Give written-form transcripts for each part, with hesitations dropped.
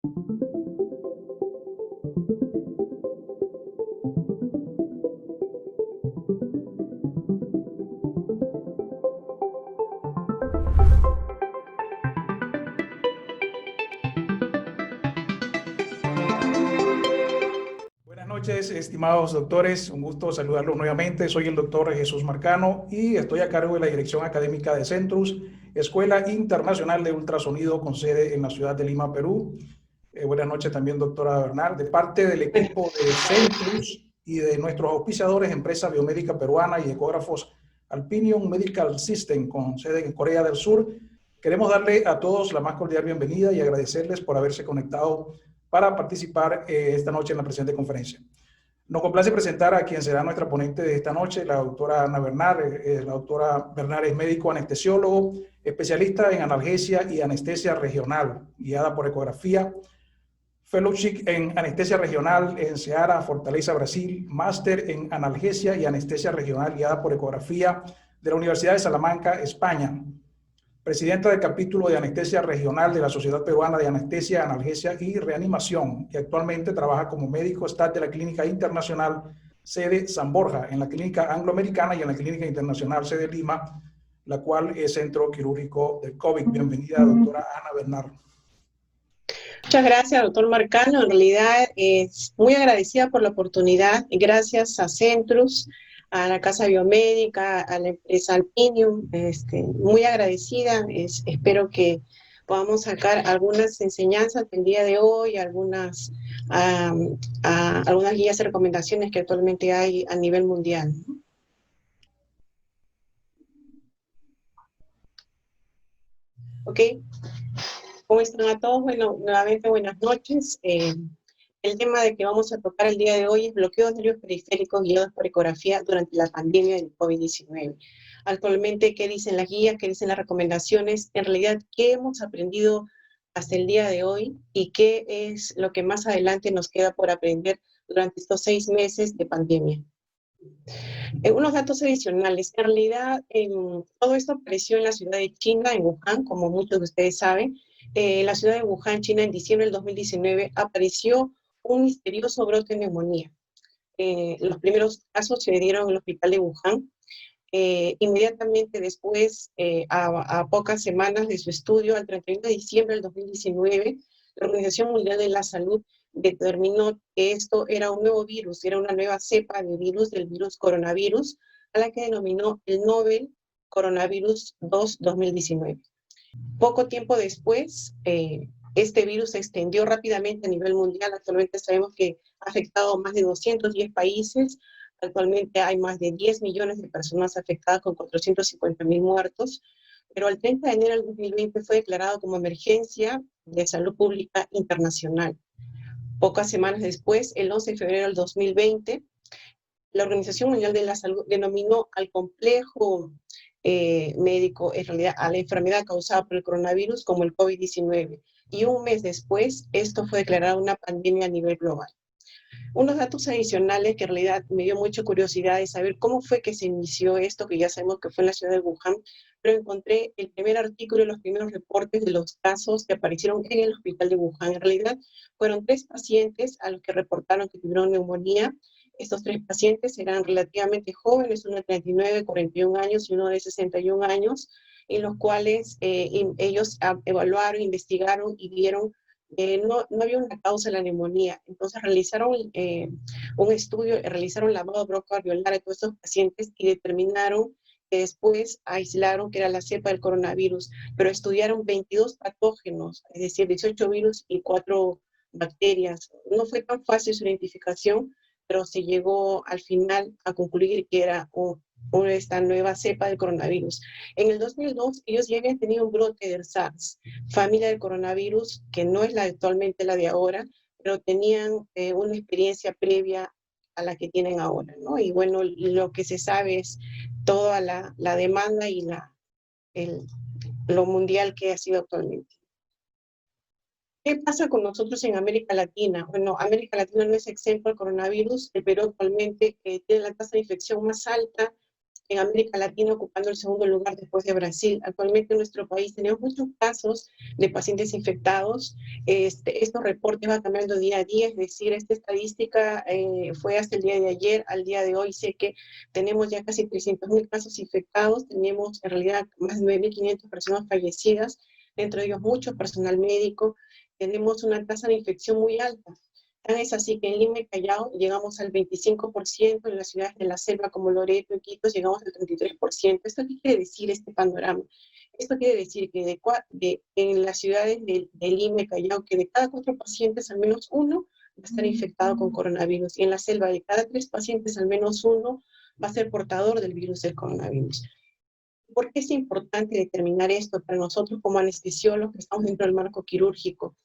Buenas noches, estimados doctores. Un gusto saludarlos nuevamente. Soy el doctor Jesús Marcano y estoy a cargo de la dirección académica de Centrus, Escuela Internacional de Ultrasonido con sede en la ciudad de Lima, Perú. Buenas noches también, doctora Bernal. De parte del equipo de Centrus y de nuestros auspiciadores, Empresa Biomédica Peruana y Ecógrafos Alpinion Medical System con sede en Corea del Sur, queremos darle a todos la más cordial bienvenida y agradecerles por haberse conectado para participar esta noche en la presente conferencia. Nos complace presentar a quien será nuestra ponente de esta noche, la doctora Ana Bernal. La doctora Bernal es médico anestesiólogo, especialista en analgesia y anestesia regional, guiada por ecografía, fellowship en anestesia regional en Ceará, Fortaleza, Brasil, máster en analgesia y anestesia regional, guiada por ecografía de la Universidad de Salamanca, España. Presidenta del capítulo de anestesia regional de la Sociedad Peruana de Anestesia, Analgesia y Reanimación, y actualmente trabaja como médico staff de la Clínica Internacional sede San Borja, en la Clínica Angloamericana y en la Clínica Internacional sede Lima, la cual es centro quirúrgico del COVID. Bienvenida, doctora Ana Bernal. Muchas gracias, doctor Marcano. En realidad es muy agradecida por la oportunidad. Gracias a Centrus, a la Casa Biomédica, a la empresa Alpinium, muy agradecida. Espero que podamos sacar algunas enseñanzas del día de hoy, algunas guías y recomendaciones que actualmente hay a nivel mundial. ¿Ok? ¿Cómo están a todos? Bueno, nuevamente buenas noches. El tema de que vamos a tocar el día de hoy es bloqueos de nervios periféricos guiados por ecografía durante la pandemia del COVID-19. Actualmente, ¿qué dicen las guías? ¿Qué dicen las recomendaciones? En realidad, ¿qué hemos aprendido hasta el día de hoy? ¿Y qué es lo que más adelante nos queda por aprender durante estos 6 meses de pandemia? Unos datos adicionales. En realidad, todo esto apareció en la ciudad de China, en Wuhan, como muchos de ustedes saben. En la ciudad de Wuhan, China, en diciembre del 2019, apareció un misterioso brote de neumonía. Los primeros casos se dieron en el hospital de Wuhan. Inmediatamente después, a pocas semanas de su estudio, al 31 de diciembre del 2019, la Organización Mundial de la Salud determinó que esto era un nuevo virus, era una nueva cepa de virus, del virus coronavirus, a la que denominó el Novel Coronavirus 2-2019. Poco tiempo después, este virus se extendió rápidamente a nivel mundial. Actualmente sabemos que ha afectado a más de 210 países. Actualmente hay más de 10 millones de personas afectadas con 450.000 muertos. Pero el 30 de enero del 2020 fue declarado como emergencia de salud pública internacional. Pocas semanas después, el 11 de febrero del 2020, la Organización Mundial de la Salud denominó al complejo médico, en realidad a la enfermedad causada por el coronavirus como el COVID-19. Y un mes después, esto fue declarado una pandemia a nivel global. Unos datos adicionales que en realidad me dio mucha curiosidad de saber cómo fue que se inició esto, que ya sabemos que fue en la ciudad de Wuhan, pero encontré el primer artículo y los primeros reportes de los casos que aparecieron en el hospital de Wuhan. En realidad, fueron 3 pacientes a los que reportaron que tuvieron neumonía. Estos 3 pacientes eran relativamente jóvenes, uno de 39, 41 años y uno de 61 años, en los cuales ellos evaluaron, investigaron y vieron no había una causa de la neumonía. Entonces realizaron un estudio, realizaron lavado broncoalveolar a todos estos pacientes y determinaron que después aislaron que era la cepa del coronavirus, pero estudiaron 22 patógenos, es decir, 18 virus y 4 bacterias. No fue tan fácil su identificación, pero se llegó al final a concluir que era esta nueva cepa del coronavirus. En el 2002, ellos ya habían tenido un brote del SARS, familia del coronavirus, que no es actualmente la de ahora, pero tenían una experiencia previa a la que tienen ahora, ¿no? Y bueno, lo que se sabe es toda la demanda y lo mundial que ha sido actualmente. ¿Qué pasa con nosotros en América Latina? Bueno, América Latina no es exento al coronavirus. El Perú actualmente tiene la tasa de infección más alta en América Latina, ocupando el segundo lugar después de Brasil. Actualmente en nuestro país tenemos muchos casos de pacientes infectados. Estos reportes van cambiando día a día, es decir, esta estadística fue hasta el día de ayer. Al día de hoy sé que tenemos ya casi 300.000 casos infectados, tenemos en realidad más de 9.500 personas fallecidas, dentro de ellos mucho personal médico. Tenemos una tasa de infección muy alta. Tan es así que en Lima y Callao llegamos al 25%, en las ciudades de la selva como Loreto y Quito llegamos al 33%. ¿Esto qué quiere decir este panorama? Esto quiere decir que en las ciudades de Lima y Callao, que de cada 4 pacientes al menos uno va a estar infectado con coronavirus. Y en la selva de cada 3 pacientes al menos uno va a ser portador del virus del coronavirus. ¿Por qué es importante determinar esto para nosotros como anestesiólogos que estamos dentro del marco quirúrgico?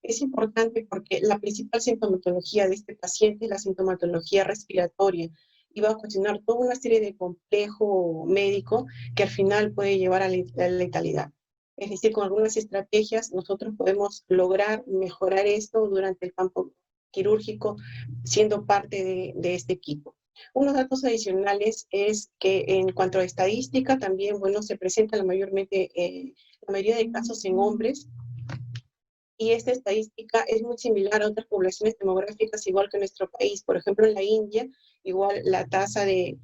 Es importante porque la principal sintomatología de este paciente es la sintomatología respiratoria y va a ocasionar toda una serie de complejo médico que al final puede llevar a la letalidad. Es decir, con algunas estrategias nosotros podemos lograr mejorar esto durante el campo quirúrgico siendo parte de este equipo. Unos datos adicionales es que en cuanto a estadística también, bueno, se presenta la mayoría de casos en hombres, y esta estadística es muy similar a otras poblaciones demográficas, igual que en nuestro país. Por ejemplo, en la India, igual la tasa de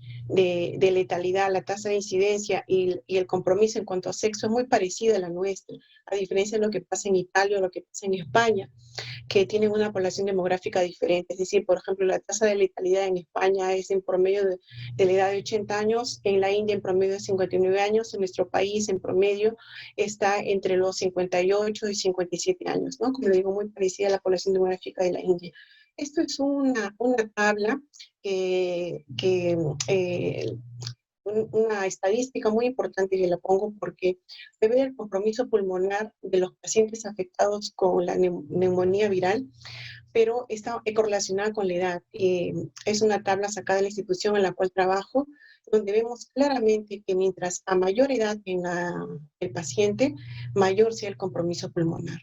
letalidad, la tasa de incidencia y el compromiso en cuanto a sexo es muy parecida a la nuestra, a diferencia de lo que pasa en Italia o lo que pasa en España, que tienen una población demográfica diferente. Es decir, por ejemplo, la tasa de letalidad en España es en promedio de la edad de 80 años, en la India en promedio de 59 años, en nuestro país en promedio está entre los 58 y 57 años, ¿no? Como digo, muy parecida a la población demográfica de la India. Esto es una tabla una estadística muy importante que la pongo porque se ve el compromiso pulmonar de los pacientes afectados con la neumonía viral, pero está correlacionada con la edad. Es una tabla sacada de la institución en la cual trabajo, donde vemos claramente que mientras a mayor edad tenga el paciente, mayor sea el compromiso pulmonar.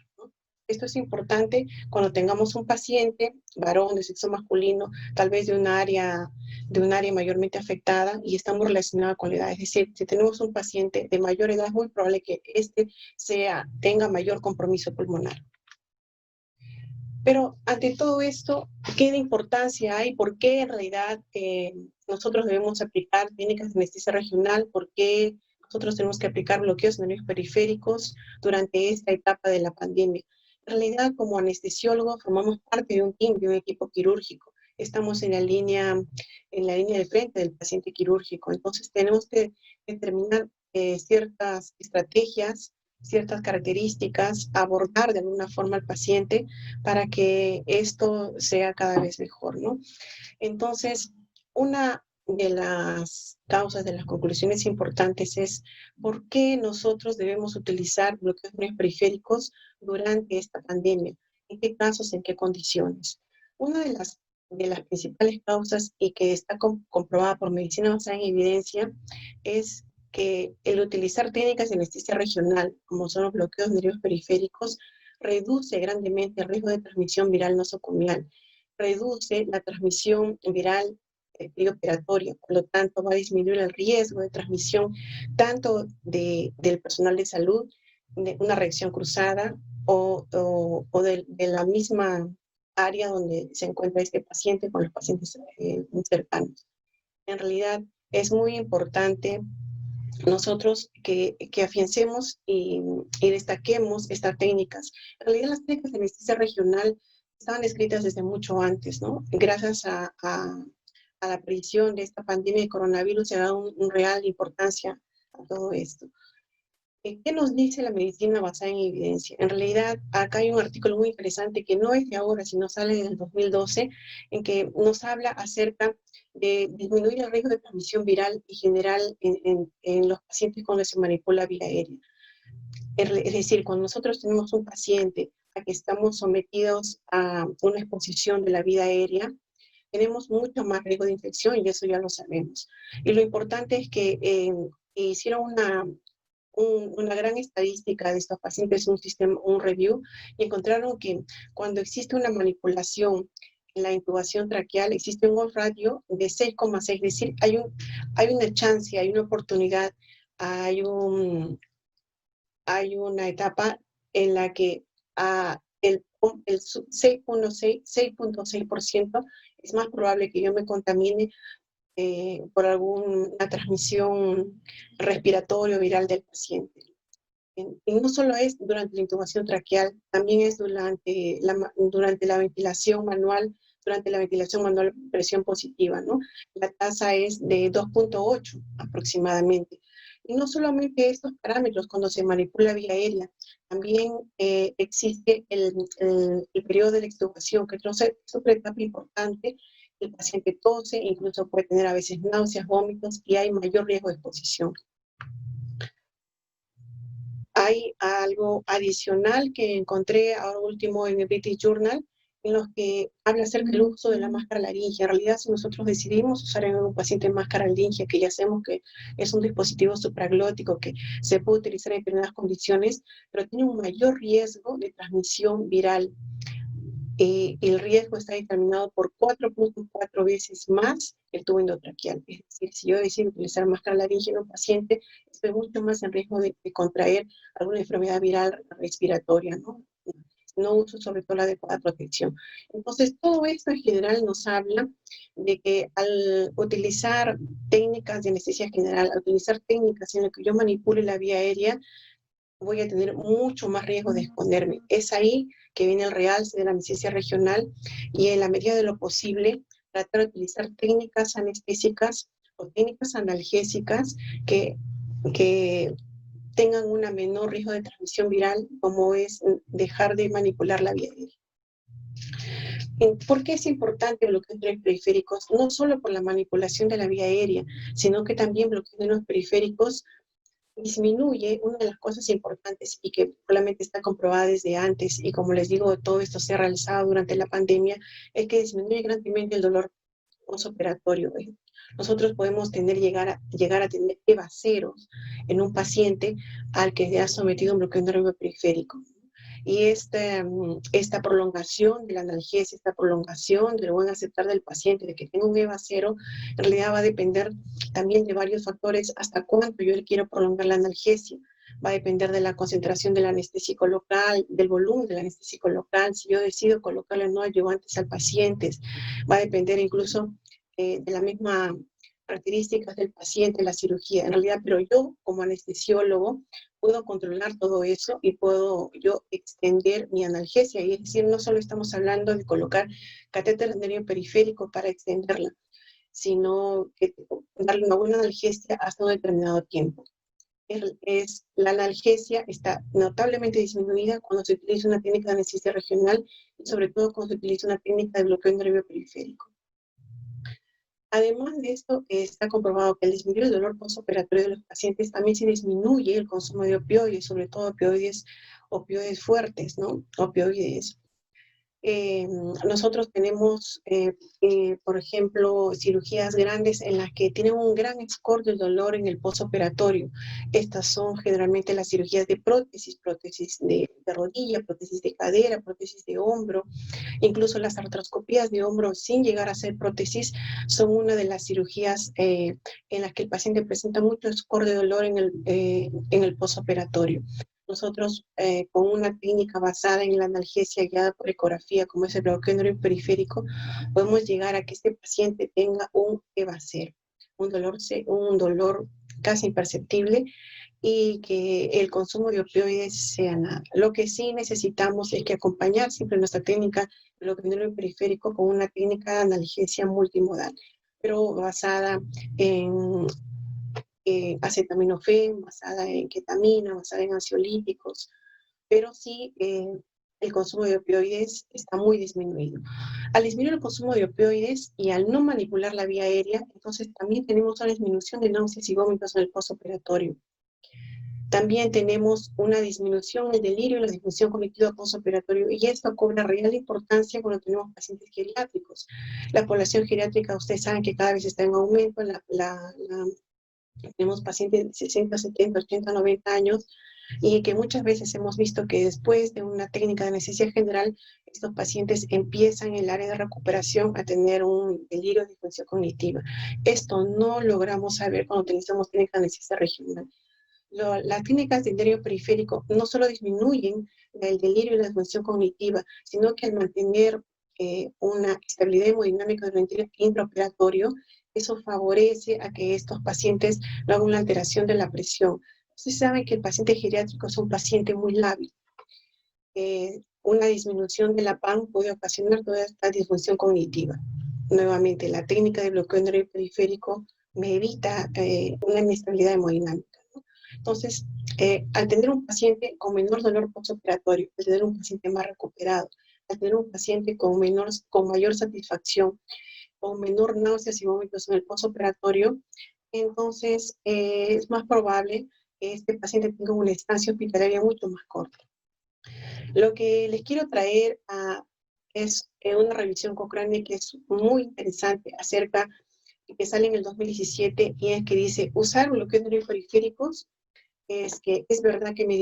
Esto es importante cuando tengamos un paciente, varón de sexo masculino, tal vez de un área mayormente afectada y estamos relacionados con la edad. Es decir, si tenemos un paciente de mayor edad, es muy probable que tenga mayor compromiso pulmonar. Pero ante todo esto, ¿qué de importancia hay? ¿Por qué en realidad nosotros debemos aplicar técnicas de anestesia regional? ¿Por qué nosotros tenemos que aplicar bloqueos de nervios periféricos durante esta etapa de la pandemia? En realidad, como anestesiólogos, formamos parte de un team, de un equipo quirúrgico. Estamos en la línea de frente del paciente quirúrgico. Entonces, tenemos que determinar ciertas estrategias, ciertas características, abordar de alguna forma al paciente para que esto sea cada vez mejor, ¿no? Entonces, una de las causas, de las conclusiones importantes es por qué nosotros debemos utilizar bloqueos periféricos durante esta pandemia, en qué casos, en qué condiciones. Una de las principales causas y que está comprobada por medicina basada en evidencia es que el utilizar técnicas de anestesia regional, como son los bloqueos nervios periféricos, reduce grandemente el riesgo de transmisión viral nosocomial, reduce la transmisión viral preoperatoria, por lo tanto va a disminuir el riesgo de transmisión tanto del personal de salud, de una reacción cruzada o de la misma área donde se encuentra este paciente con los pacientes cercanos. En realidad es muy importante nosotros que afiancemos y destaquemos estas técnicas. En realidad las técnicas de anestesia regional estaban escritas desde mucho antes, ¿no? Gracias a la aparición de esta pandemia de coronavirus se ha dado una real importancia a todo esto. ¿Qué nos dice la medicina basada en evidencia? En realidad, acá hay un artículo muy interesante que no es de ahora, sino sale del 2012, en que nos habla acerca de disminuir el riesgo de transmisión viral y general en los pacientes cuando se manipula vía aérea. Es decir, cuando nosotros tenemos un paciente a que estamos sometidos a una exposición de la vía aérea, tenemos mucho más riesgo de infección y eso ya lo sabemos. Y lo importante es que hicieron una gran estadística de estos pacientes, un review, y encontraron que cuando existe una manipulación en la intubación traqueal existe un odds ratio de 6,6, es decir, hay una chance, hay una oportunidad, hay una etapa en la que el 6,6% es más probable que yo me contamine por alguna transmisión respiratoria o viral del paciente. Y no solo es durante la intubación traqueal, también es durante la ventilación manual, presión positiva, ¿no? La tasa es de 2,8 aproximadamente. Y no solamente estos parámetros cuando se manipula vía aérea, también existe el periodo de la extubación, que es otra etapa importante. El paciente tose, incluso puede tener a veces náuseas, vómitos, y hay mayor riesgo de exposición. Hay algo adicional que encontré ahora último en el British Journal, en los que habla acerca del uso de la máscara laringe. En realidad, si nosotros decidimos usar en un paciente máscara laringe, que ya sabemos que es un dispositivo supraglótico que se puede utilizar en determinadas condiciones, pero tiene un mayor riesgo de transmisión viral. El riesgo está determinado por 4,4 veces más el tubo endotraqueal. Es decir, si yo decido utilizar máscara laringe en un paciente, estoy mucho más en riesgo de contraer alguna enfermedad viral respiratoria, ¿no? No uso sobre todo la adecuada protección. Entonces, todo esto en general nos habla de que al utilizar técnicas de anestesia general, al utilizar técnicas en las que yo manipule la vía aérea, voy a tener mucho más riesgo de exponerme. Es ahí que viene el realce de la anestesia regional y en la medida de lo posible tratar de utilizar técnicas anestésicas o técnicas analgésicas que tengan un menor riesgo de transmisión viral, como es dejar de manipular la vía aérea. ¿Por qué es importante el bloqueo de los periféricos? No solo por la manipulación de la vía aérea, sino que también bloqueo de los periféricos disminuye una de las cosas importantes y que probablemente está comprobada desde antes, y como les digo, todo esto se ha realizado durante la pandemia, es que disminuye grandemente el dolor postoperatorio. Nosotros podemos llegar a tener evaceros en un paciente al que se ha sometido a un bloqueo endógeno periférico. Y esta prolongación de la analgesia, esta prolongación del buen aceptar del paciente, de que tenga un evacero, en realidad va a depender también de varios factores, hasta cuánto yo le quiero prolongar la analgesia. Va a depender de la concentración del anestésico local, del volumen del anestésico local, si yo decido colocarle no adyuvantes al paciente. Va a depender incluso de la misma características del paciente, la cirugía, en realidad, pero yo como anestesiólogo puedo controlar todo eso y puedo yo extender mi analgesia, y es decir, no solo estamos hablando de colocar catéter nervio periférico para extenderla, sino que darle una buena analgesia hasta un determinado tiempo. La analgesia está notablemente disminuida cuando se utiliza una técnica de anestesia regional y sobre todo cuando se utiliza una técnica de bloqueo nervio periférico. Además de esto, está comprobado que al disminuir el dolor postoperatorio de los pacientes también se disminuye el consumo de opioides, sobre todo opioides fuertes, ¿no? Opioides. Nosotros tenemos, por ejemplo, cirugías grandes en las que tienen un gran score del dolor en el postoperatorio. Estas son generalmente las cirugías de prótesis de rodilla, prótesis de cadera, prótesis de hombro. Incluso las artroscopías de hombro sin llegar a ser prótesis son una de las cirugías en las que el paciente presenta mucho score de dolor en el postoperatorio. Nosotros, con una técnica basada en la analgesia guiada por ecografía, como es el bloqueo nervio periférico, podemos llegar a que este paciente tenga un evacero, un dolor casi imperceptible, y que el consumo de opioides sea nada. Lo que sí necesitamos es que acompañar siempre nuestra técnica de bloqueo nervio periférico con una técnica de analgesia multimodal, pero basada en acetaminofén, basada en ketamina, basada en ansiolíticos, pero sí el consumo de opioides está muy disminuido. Al disminuir el consumo de opioides y al no manipular la vía aérea, entonces también tenemos una disminución de náuseas y vómitos en el postoperatorio. También tenemos una disminución en el delirio y la disfunción cognitiva postoperatorio, y esto cobra real importancia cuando tenemos pacientes geriátricos. La población geriátrica, ustedes saben que cada vez está en aumento, tenemos pacientes de 60, 70, 80, 90 años, y que muchas veces hemos visto que después de una técnica de anestesia general, estos pacientes empiezan en el área de recuperación a tener un delirio de disfunción cognitiva. Esto no logramos saber cuando utilizamos técnica de anestesia regional. Las técnicas de delirio periférico no solo disminuyen el delirio y la disfunción cognitiva, sino que al mantener una estabilidad hemodinámica durante el intraoperatorio, eso favorece a que estos pacientes no hagan una alteración de la presión. Ustedes saben que el paciente geriátrico es un paciente muy lábil. Una disminución de la PAN puede ocasionar toda esta disfunción cognitiva. Nuevamente, la técnica de bloqueo endotelial periférico me evita una inestabilidad hemodinámica, ¿no? Entonces, al tener un paciente con menor dolor postoperatorio, al tener un paciente más recuperado, al tener un paciente con mayor satisfacción, con menor náuseas y vómitos en el postoperatorio, entonces es más probable que este paciente tenga una estancia hospitalaria mucho más corta. Lo que les quiero traer es una revisión Cochrane que es muy interesante acerca de que sale en el 2017 y es que dice, usar bloqueos periféricos es que es verdad que me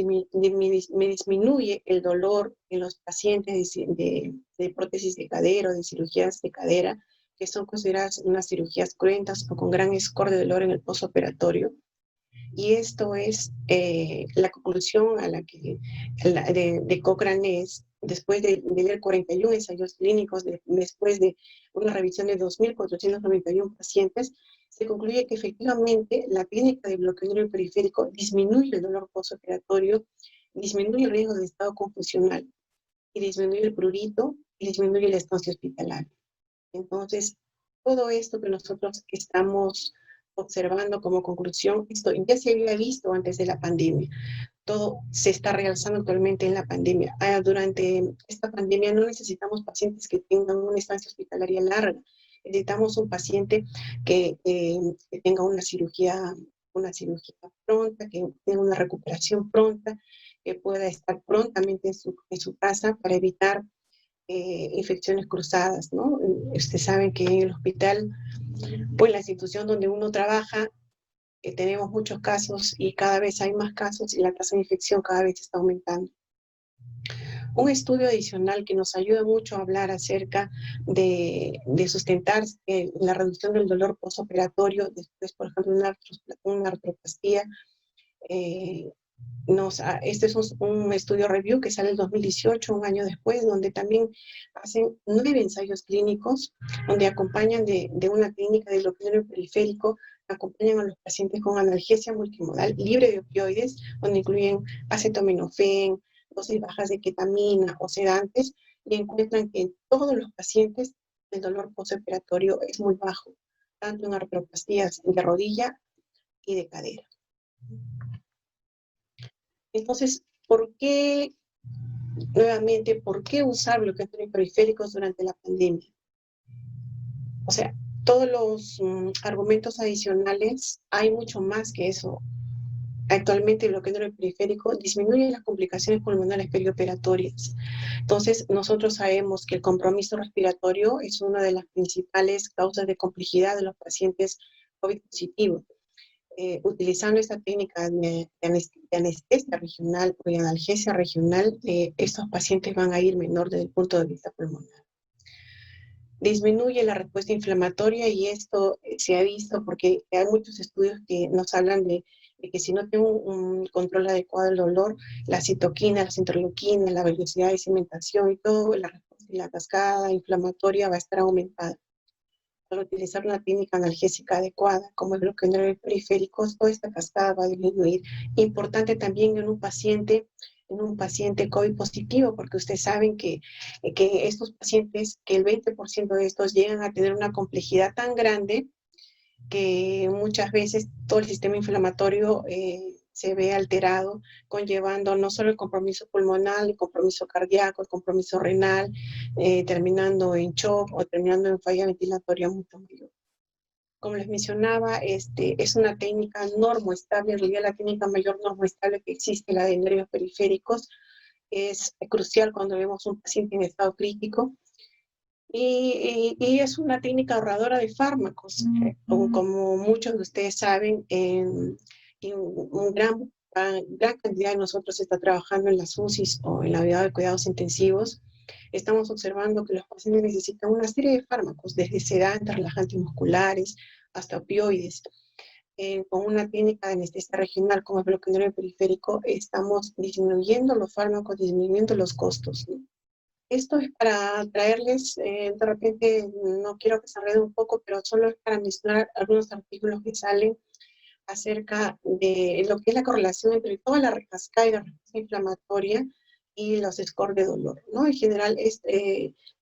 disminuye el dolor en los pacientes de prótesis de cadera o de cirugías de cadera, que son consideradas unas cirugías cruentas o con gran score de dolor en el postoperatorio. Y esto es la conclusión a la que de Cochrane es, después de leer 41 ensayos clínicos, después de una revisión de 2.491 pacientes, se concluye que efectivamente la técnica de bloqueo periférico disminuye el dolor postoperatorio, disminuye el riesgo de estado confusional, y disminuye el prurito, y disminuye la estancia hospitalaria. Entonces, todo esto que nosotros estamos observando como conclusión, esto ya se había visto antes de la pandemia. Todo se está realzando actualmente en la pandemia. Durante esta pandemia no necesitamos pacientes que tengan una estancia hospitalaria larga. Necesitamos un paciente que tenga una cirugía pronta, que tenga una recuperación pronta, que pueda estar prontamente en su casa para evitar infecciones cruzadas, ¿no? Ustedes saben que en el hospital, pues la institución donde uno trabaja, tenemos muchos casos y cada vez hay más casos y la tasa de infección cada vez está aumentando. Un estudio adicional que nos ayuda mucho a hablar acerca de sustentar la reducción del dolor postoperatorio después, por ejemplo, de una artroplastia. Este es un estudio review que sale en el 2018, un año después, donde también hacen 9 ensayos clínicos, donde acompañan de una clínica de bloqueo periférico, acompañan a los pacientes con analgesia multimodal libre de opioides, donde incluyen acetaminofén, dosis bajas de ketamina o sedantes, y encuentran que en todos los pacientes el dolor postoperatorio es muy bajo, tanto en artroplastías de rodilla y de cadera. Entonces, ¿por qué usar bloqueos periféricos durante la pandemia? O sea, todos los argumentos adicionales, hay mucho más que eso. Actualmente el bloqueo periférico disminuye las complicaciones pulmonares perioperatorias. Entonces, nosotros sabemos que el compromiso respiratorio es una de las principales causas de complejidad de los pacientes COVID positivos. Utilizando esta técnica de anestesia regional o de analgesia regional, estos pacientes van a ir menor desde el punto de vista pulmonar. Disminuye la respuesta inflamatoria y esto se ha visto porque hay muchos estudios que nos hablan de que si no tengo un control adecuado del dolor, la citoquina, las interleuquinas, la velocidad de cimentación y todo, la respuesta y la cascada inflamatoria va a estar aumentada. Al utilizar una técnica analgésica adecuada, como el bloqueo periféricos, toda esta cascada va a disminuir. Importante también en un paciente COVID positivo, porque ustedes saben que estos pacientes, que el 20% de estos llegan a tener una complejidad tan grande que muchas veces todo el sistema inflamatorio se ve alterado, conllevando no solo el compromiso pulmonar, el compromiso cardíaco, el compromiso renal, terminando en shock o terminando en falla ventilatoria mucho mayor. Como les mencionaba, es una técnica normoestable, en realidad la técnica mayor normoestable que existe, la de nervios periféricos, es crucial cuando vemos un paciente en estado crítico. Y es una técnica ahorradora de fármacos. Como muchos de ustedes saben, un gran gran cantidad de nosotros está trabajando en las UCIs o en la unidad de cuidados intensivos, estamos observando que los pacientes necesitan una serie de fármacos, desde sedantes, relajantes musculares, hasta opioides. Con una técnica de anestesia regional como el bloqueo endógeno periférico, estamos disminuyendo los fármacos, disminuyendo los costos, ¿no? Esto es para traerles, de repente, no quiero que se enrede un poco, pero solo es para mencionar algunos artículos que salen acerca de lo que es la correlación entre toda la cascada y la respuesta inflamatoria y los scores de dolor, ¿no? En general,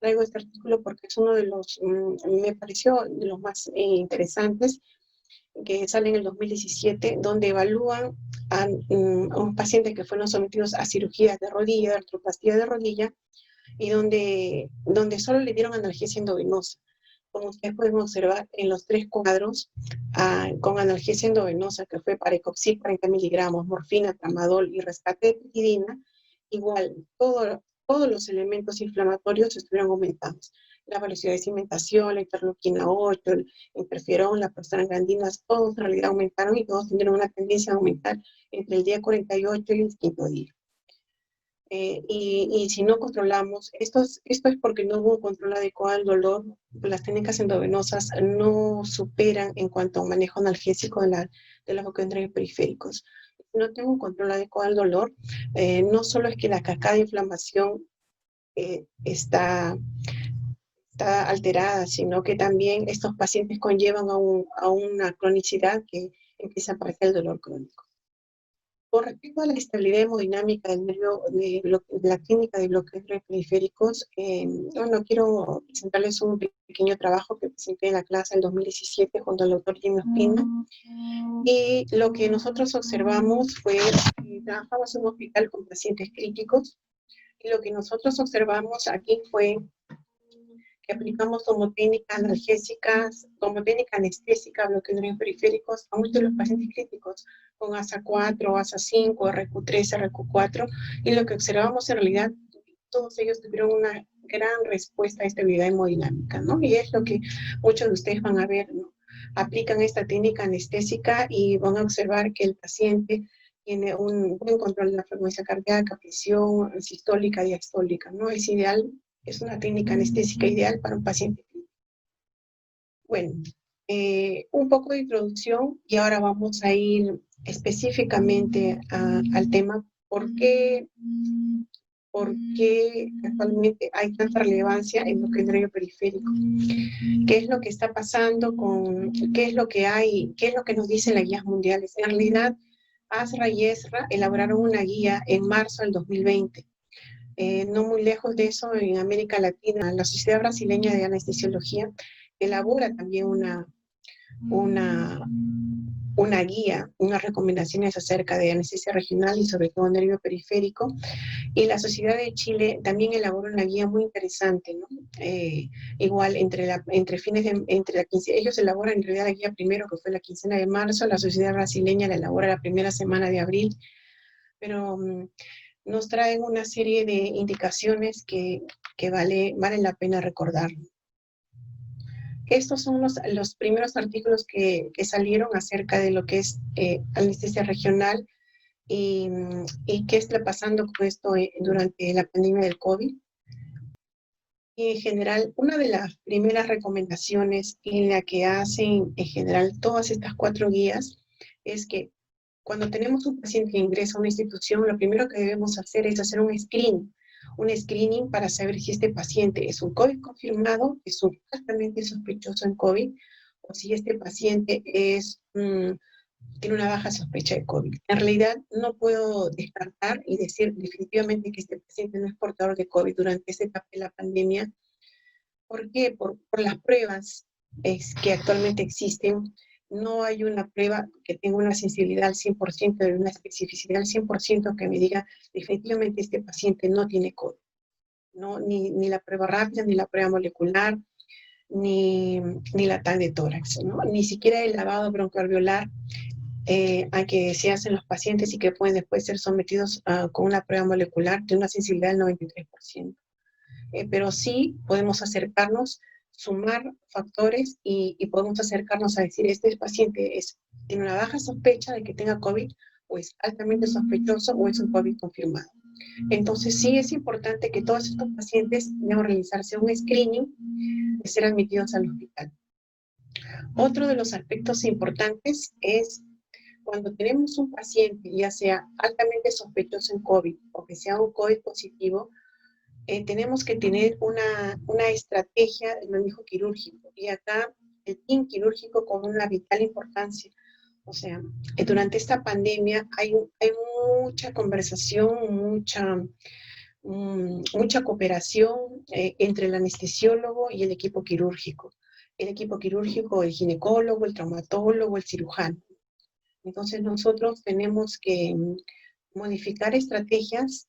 traigo este artículo porque es uno de los, me pareció de los más interesantes, que sale en el 2017, donde evalúan a unos pacientes que fueron sometidos a cirugías de rodilla, de artroplastia de rodilla, y donde solo le dieron analgesia endovenosa. Como ustedes pueden observar en los 3 cuadros, con analgesia endovenosa, que fue parecoxib 40 miligramos, morfina, tramadol y rescate de petidina, igual todos los elementos inflamatorios estuvieron aumentados. La velocidad de cimentación, la interleuquina 8, el interferón, las prostaglandinas, todos en realidad aumentaron y todos tuvieron una tendencia a aumentar entre el día 48 y el quinto día. Y si no controlamos, esto es porque no hubo un control adecuado del dolor. Las técnicas endovenosas no superan en cuanto a un manejo analgésico de los bloqueos periféricos. Si no tengo un control adecuado del dolor, no solo es que la cascada de inflamación está alterada, sino que también estos pacientes conllevan a una cronicidad que empieza a aparecer el dolor crónico. Con respecto a la estabilidad hemodinámica del nervio, de la clínica de bloqueos periféricos, bueno, quiero presentarles un pequeño trabajo que presenté en la clase del 2017 junto al doctor Jimmy Ospina. Y lo que nosotros observamos fue que trabajamos en un hospital con pacientes críticos, y lo que nosotros observamos aquí fue que aplicamos como técnica analgésicas, como técnica anestésica, bloqueos periféricos a muchos de los pacientes críticos, con ASA4, ASA5, RQ3, RQ4, y lo que observamos en realidad, todos ellos tuvieron una gran respuesta a estabilidad hemodinámica, ¿no? Y es lo que muchos de ustedes van a ver, ¿no? Aplican esta técnica anestésica y van a observar que el paciente tiene un buen control de la frecuencia cardíaca, presión sistólica, diastólica, ¿no? Es ideal. Es una técnica anestésica ideal para un paciente crítico. Bueno, un poco de introducción y ahora vamos a ir específicamente al tema ¿por qué actualmente hay tanta relevancia en lo que es el nervio periférico? ¿Qué es lo que está pasando qué es lo que hay, qué es lo que nos dicen las guías mundiales? En realidad, ASRA y ESRA elaboraron una guía en marzo del 2020. No muy lejos de eso, en América Latina, la Sociedad Brasileña de Anestesiología elabora también una guía, unas recomendaciones acerca de anestesia regional y sobre todo nervio periférico. Y la Sociedad de Chile también elabora una guía muy interesante, ¿no? Igual entre la quincena, ellos elaboran en realidad la guía primero, que fue la quincena de marzo, la Sociedad Brasileña la elabora la primera semana de abril, pero nos traen una serie de indicaciones que valen la pena recordar. Estos son los primeros artículos que salieron acerca de lo que es anestesia regional y qué está pasando con esto durante la pandemia del COVID. Y en general, una de las primeras recomendaciones en la que hacen en general todas estas 4 guías es que cuando tenemos un paciente que ingresa a una institución, lo primero que debemos hacer es hacer un screening para saber si este paciente es un COVID confirmado, es un altamente sospechoso en COVID, o si este paciente tiene una baja sospecha de COVID. En realidad, no puedo descartar y decir definitivamente que este paciente no es portador de COVID durante esta etapa de la pandemia. ¿Por qué? Por las pruebas que actualmente existen. No hay una prueba que tenga una sensibilidad al 100%, una especificidad al 100% que me diga definitivamente este paciente no tiene COVID. ¿No? Ni la prueba rápida, ni la prueba molecular, ni la TAC de tórax, ¿no? Ni siquiera el lavado broncoalveolar a que se hacen los pacientes y que pueden después ser sometidos con una prueba molecular de una sensibilidad del 93%. Pero sí podemos acercarnos, sumar factores y podemos acercarnos a decir, este paciente tiene una baja sospecha de que tenga COVID o es altamente sospechoso o es un COVID confirmado. Entonces sí es importante que todos estos pacientes deban realizarse un screening de ser admitidos al hospital. Otro de los aspectos importantes es cuando tenemos un paciente, ya sea altamente sospechoso en COVID o que sea un COVID positivo, tenemos que tener una estrategia de manejo quirúrgico. Y acá el team quirúrgico con una vital importancia. O sea, durante esta pandemia hay mucha conversación, mucha cooperación entre el anestesiólogo y el equipo quirúrgico. El equipo quirúrgico, el ginecólogo, el traumatólogo, el cirujano. Entonces nosotros tenemos que modificar estrategias,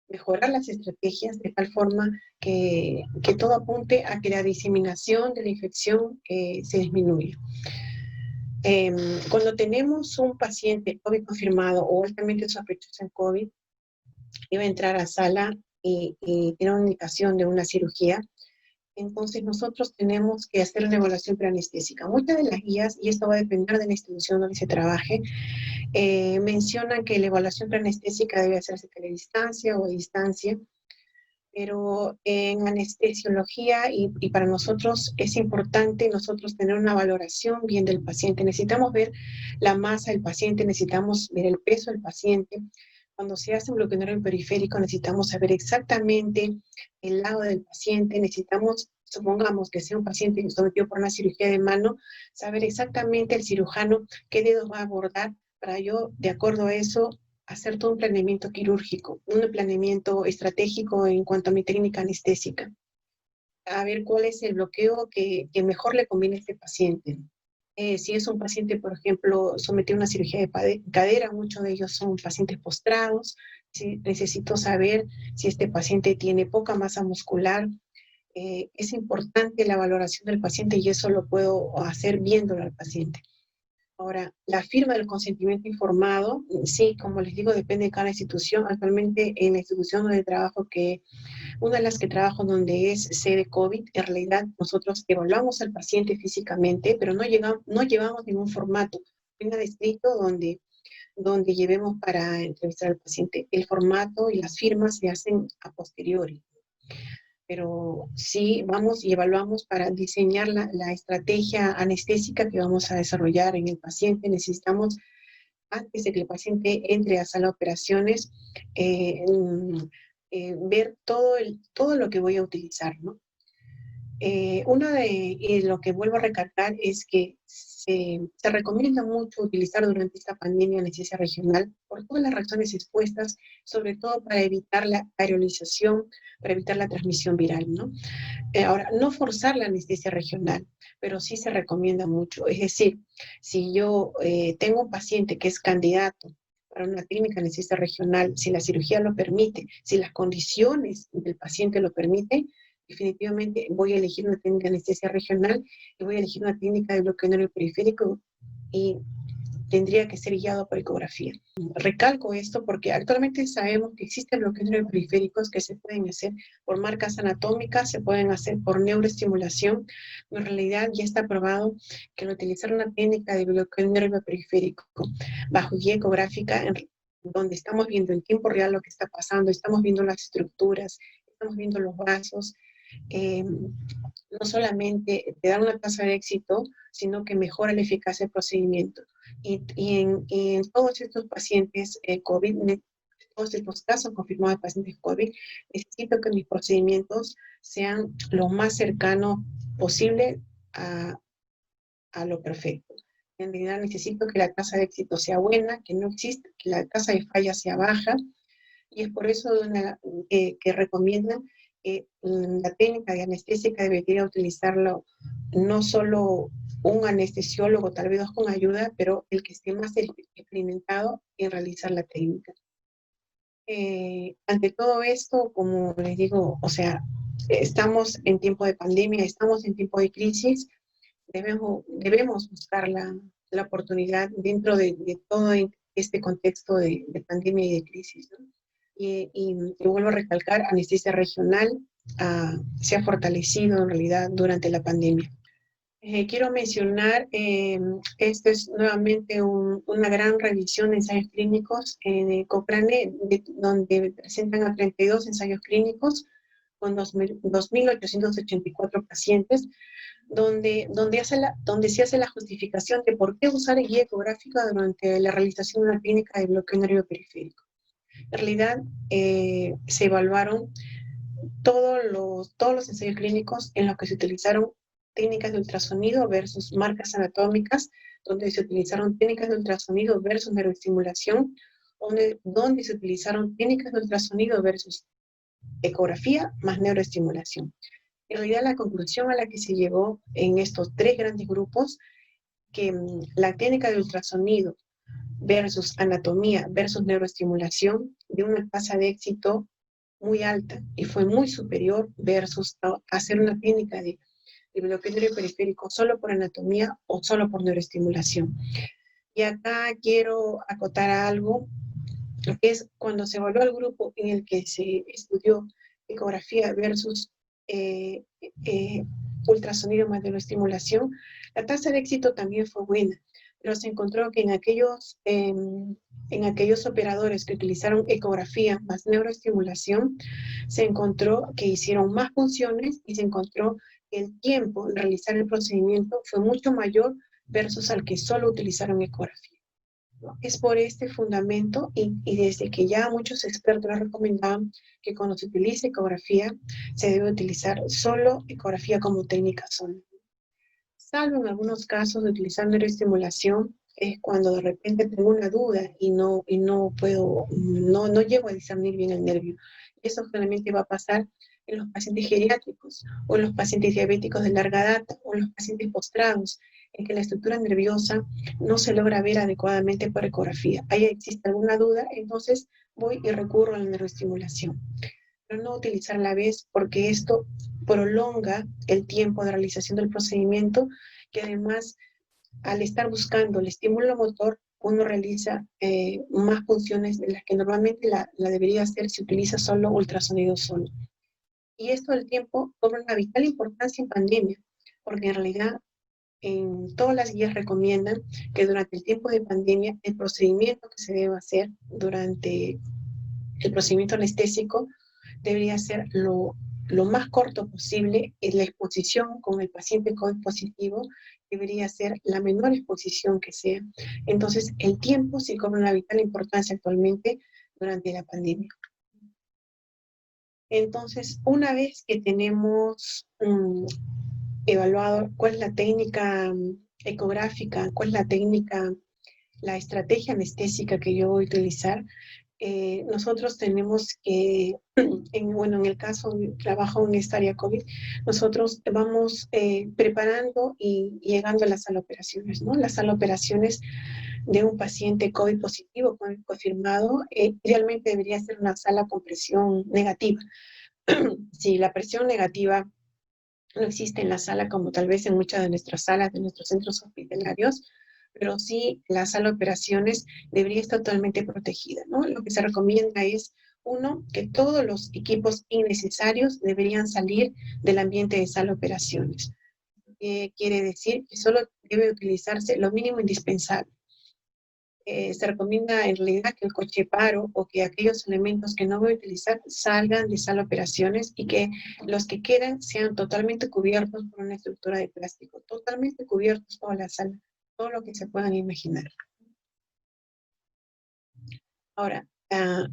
mejorar las estrategias de tal forma que todo apunte a que la diseminación de la infección se disminuya. Cuando tenemos un paciente COVID confirmado o altamente sospechoso en COVID, iba a entrar a sala y tiene una indicación de una cirugía, entonces nosotros tenemos que hacer una evaluación preanestésica. Muchas de las guías, y esto va a depender de la institución donde se trabaje, mencionan que la evaluación preanestésica debe hacerse a teledistancia o a distancia, pero en anestesiología y para nosotros es importante nosotros tener una valoración bien del paciente. Necesitamos ver la masa del paciente, necesitamos ver el peso del paciente. Cuando se hace un bloqueo periférico necesitamos saber exactamente el lado del paciente, necesitamos, supongamos que sea un paciente sometido por una cirugía de mano, saber exactamente el cirujano qué dedos va a abordar para yo, de acuerdo a eso, hacer todo un planeamiento quirúrgico, un planeamiento estratégico en cuanto a mi técnica anestésica. A ver cuál es el bloqueo que mejor le conviene a este paciente. Si es un paciente, por ejemplo, sometido a una cirugía de cadera, muchos de ellos son pacientes postrados. ¿Sí? Necesito saber si este paciente tiene poca masa muscular. Es importante la valoración del paciente y eso lo puedo hacer viéndolo al paciente. Ahora, la firma del consentimiento informado, sí, como les digo, depende de cada institución. Actualmente en la institución donde trabajo, que una de las que trabajo donde es sede COVID, en realidad nosotros evaluamos al paciente físicamente, pero no llevamos ningún formato. Venga descrito donde llevemos para entrevistar al paciente. El formato y las firmas se hacen a posteriori. Pero sí vamos y evaluamos para diseñar la estrategia anestésica que vamos a desarrollar en el paciente. Necesitamos, antes de que el paciente entre a sala de operaciones, ver todo lo que voy a utilizar, ¿no? Lo que vuelvo a recalcar es que se recomienda mucho utilizar durante esta pandemia anestesia regional por todas las razones expuestas, sobre todo para evitar la aerolización, para evitar la transmisión viral, ¿no? Ahora, no forzar la anestesia regional, pero sí se recomienda mucho. Es decir, si yo tengo un paciente que es candidato para una clínica de anestesia regional, si la cirugía lo permite, si las condiciones del paciente lo permiten, definitivamente voy a elegir una técnica de anestesia regional y voy a elegir una técnica de bloqueo nervio periférico y tendría que ser guiado por ecografía. Recalco esto porque actualmente sabemos que existen bloqueos neuroperiféricos que se pueden hacer por marcas anatómicas, se pueden hacer por neuroestimulación. En realidad ya está probado que al utilizar una técnica de bloqueo neuroperiférico bajo guía ecográfica, donde estamos viendo en tiempo real lo que está pasando, estamos viendo las estructuras, estamos viendo los vasos, no solamente te da una tasa de éxito, sino que mejora la eficacia del procedimiento. Y en todos estos pacientes COVID, todos estos casos confirmados de pacientes COVID, necesito que mis procedimientos sean lo más cercano posible a lo perfecto. En realidad necesito que la tasa de éxito sea buena, que no exista, que la tasa de falla sea baja, y es por eso que recomiendan la técnica de anestésica debería utilizarlo no solo un anestesiólogo, tal vez dos con ayuda, pero el que esté más experimentado en realizar la técnica. Ante todo esto, como les digo, o sea, estamos en tiempo de pandemia, estamos en tiempo de crisis, debemos buscar la oportunidad dentro de todo este contexto de pandemia y de crisis, ¿no? Y vuelvo a recalcar, anestesia regional se ha fortalecido en realidad durante la pandemia. Quiero mencionar, esto es nuevamente una gran revisión de ensayos clínicos de Cochrane, donde presentan a 32 ensayos clínicos con 2.884 pacientes, donde se hace la justificación de por qué usar guía ecográfica durante la realización de una clínica de bloqueo nervio periférico. En realidad, se evaluaron todos los ensayos clínicos en los que se utilizaron técnicas de ultrasonido versus marcas anatómicas, donde se utilizaron técnicas de ultrasonido versus neuroestimulación, donde se utilizaron técnicas de ultrasonido versus ecografía más neuroestimulación. En realidad, la conclusión a la que se llegó en estos tres grandes grupos, que la técnica de ultrasonido versus anatomía versus neuroestimulación dio una tasa de éxito muy alta y fue muy superior versus hacer una técnica de bloqueo nervio periférico solo por anatomía o solo por neuroestimulación. Y acá quiero acotar algo, que es cuando se evaluó el grupo en el que se estudió ecografía versus ultrasonido más neuroestimulación, la tasa de éxito también fue buena, pero se encontró que en aquellos operadores que utilizaron ecografía más neuroestimulación, se encontró que hicieron más funciones y se encontró que el tiempo en realizar el procedimiento fue mucho mayor versus al que solo utilizaron ecografía. Es por este fundamento y desde que ya muchos expertos recomendaban que cuando se utilice ecografía se debe utilizar solo ecografía como técnica sola. Salvo en algunos casos de utilizar neuroestimulación, es cuando de repente tengo una duda y no llego a discernir bien el nervio. Eso generalmente va a pasar en los pacientes geriátricos o en los pacientes diabéticos de larga data o en los pacientes postrados, en que la estructura nerviosa no se logra ver adecuadamente por ecografía. Ahí existe alguna duda, entonces voy y recurro a la neuroestimulación. Pero no utilizar a la vez, porque esto prolonga el tiempo de realización del procedimiento, que además, al estar buscando el estímulo motor, uno realiza más funciones de las que normalmente la debería hacer si utiliza solo ultrasonido solo. Y esto del tiempo cobra una vital importancia en pandemia, porque en realidad en todas las guías recomiendan que durante el tiempo de pandemia el procedimiento que se debe hacer durante el procedimiento anestésico debería ser lo más corto posible. La exposición con el paciente COVID positivo debería ser la menor exposición que sea. Entonces, el tiempo sí cobra una vital importancia actualmente durante la pandemia. Entonces, una vez que tenemos evaluado cuál es la técnica ecográfica, cuál es la técnica, la estrategia anestésica que yo voy a utilizar, nosotros tenemos que, en el caso de trabajo en esta área COVID, nosotros vamos preparando y llegando a las sala de operaciones, ¿no? Las sala de operaciones de un paciente COVID positivo, COVID confirmado, idealmente debería ser una sala con presión negativa. Si la presión negativa no existe en la sala, como tal vez en muchas de nuestras salas, de nuestros centros hospitalarios, pero sí la sala de operaciones debería estar totalmente protegida, ¿no? Lo que se recomienda es, uno, que todos los equipos innecesarios deberían salir del ambiente de sala de operaciones. Quiere decir que solo debe utilizarse lo mínimo indispensable. Se recomienda en realidad que el coche paro o que aquellos elementos que no voy a utilizar salgan de sala de operaciones y que los que quedan sean totalmente cubiertos por una estructura de plástico, totalmente cubiertos toda la sala, todo lo que se puedan imaginar. Ahora,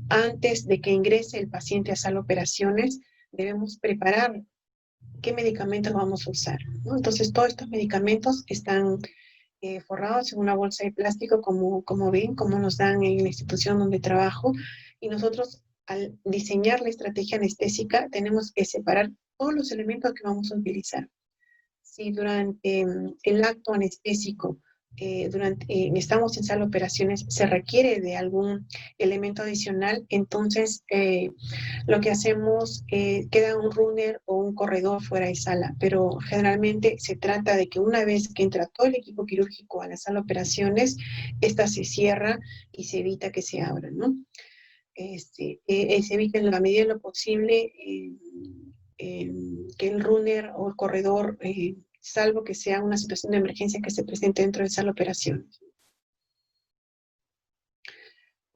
antes de que ingrese el paciente a sala de operaciones, debemos preparar qué medicamentos vamos a usar, ¿no? Entonces, todos estos medicamentos están forrados en una bolsa de plástico, como ven, como nos dan en la institución donde trabajo, y nosotros al diseñar la estrategia anestésica tenemos que separar todos los elementos que vamos a utilizar. Si durante el acto anestésico, estamos en sala de operaciones, se requiere de algún elemento adicional, entonces lo que hacemos, queda un runner o un corredor fuera de sala, pero generalmente se trata de que una vez que entra todo el equipo quirúrgico a la sala de operaciones, esta se cierra y se evita que se abra, ¿no? Se evita en la medida de lo posible que el runner o el corredor salvo que sea una situación de emergencia que se presente dentro de sala de operaciones.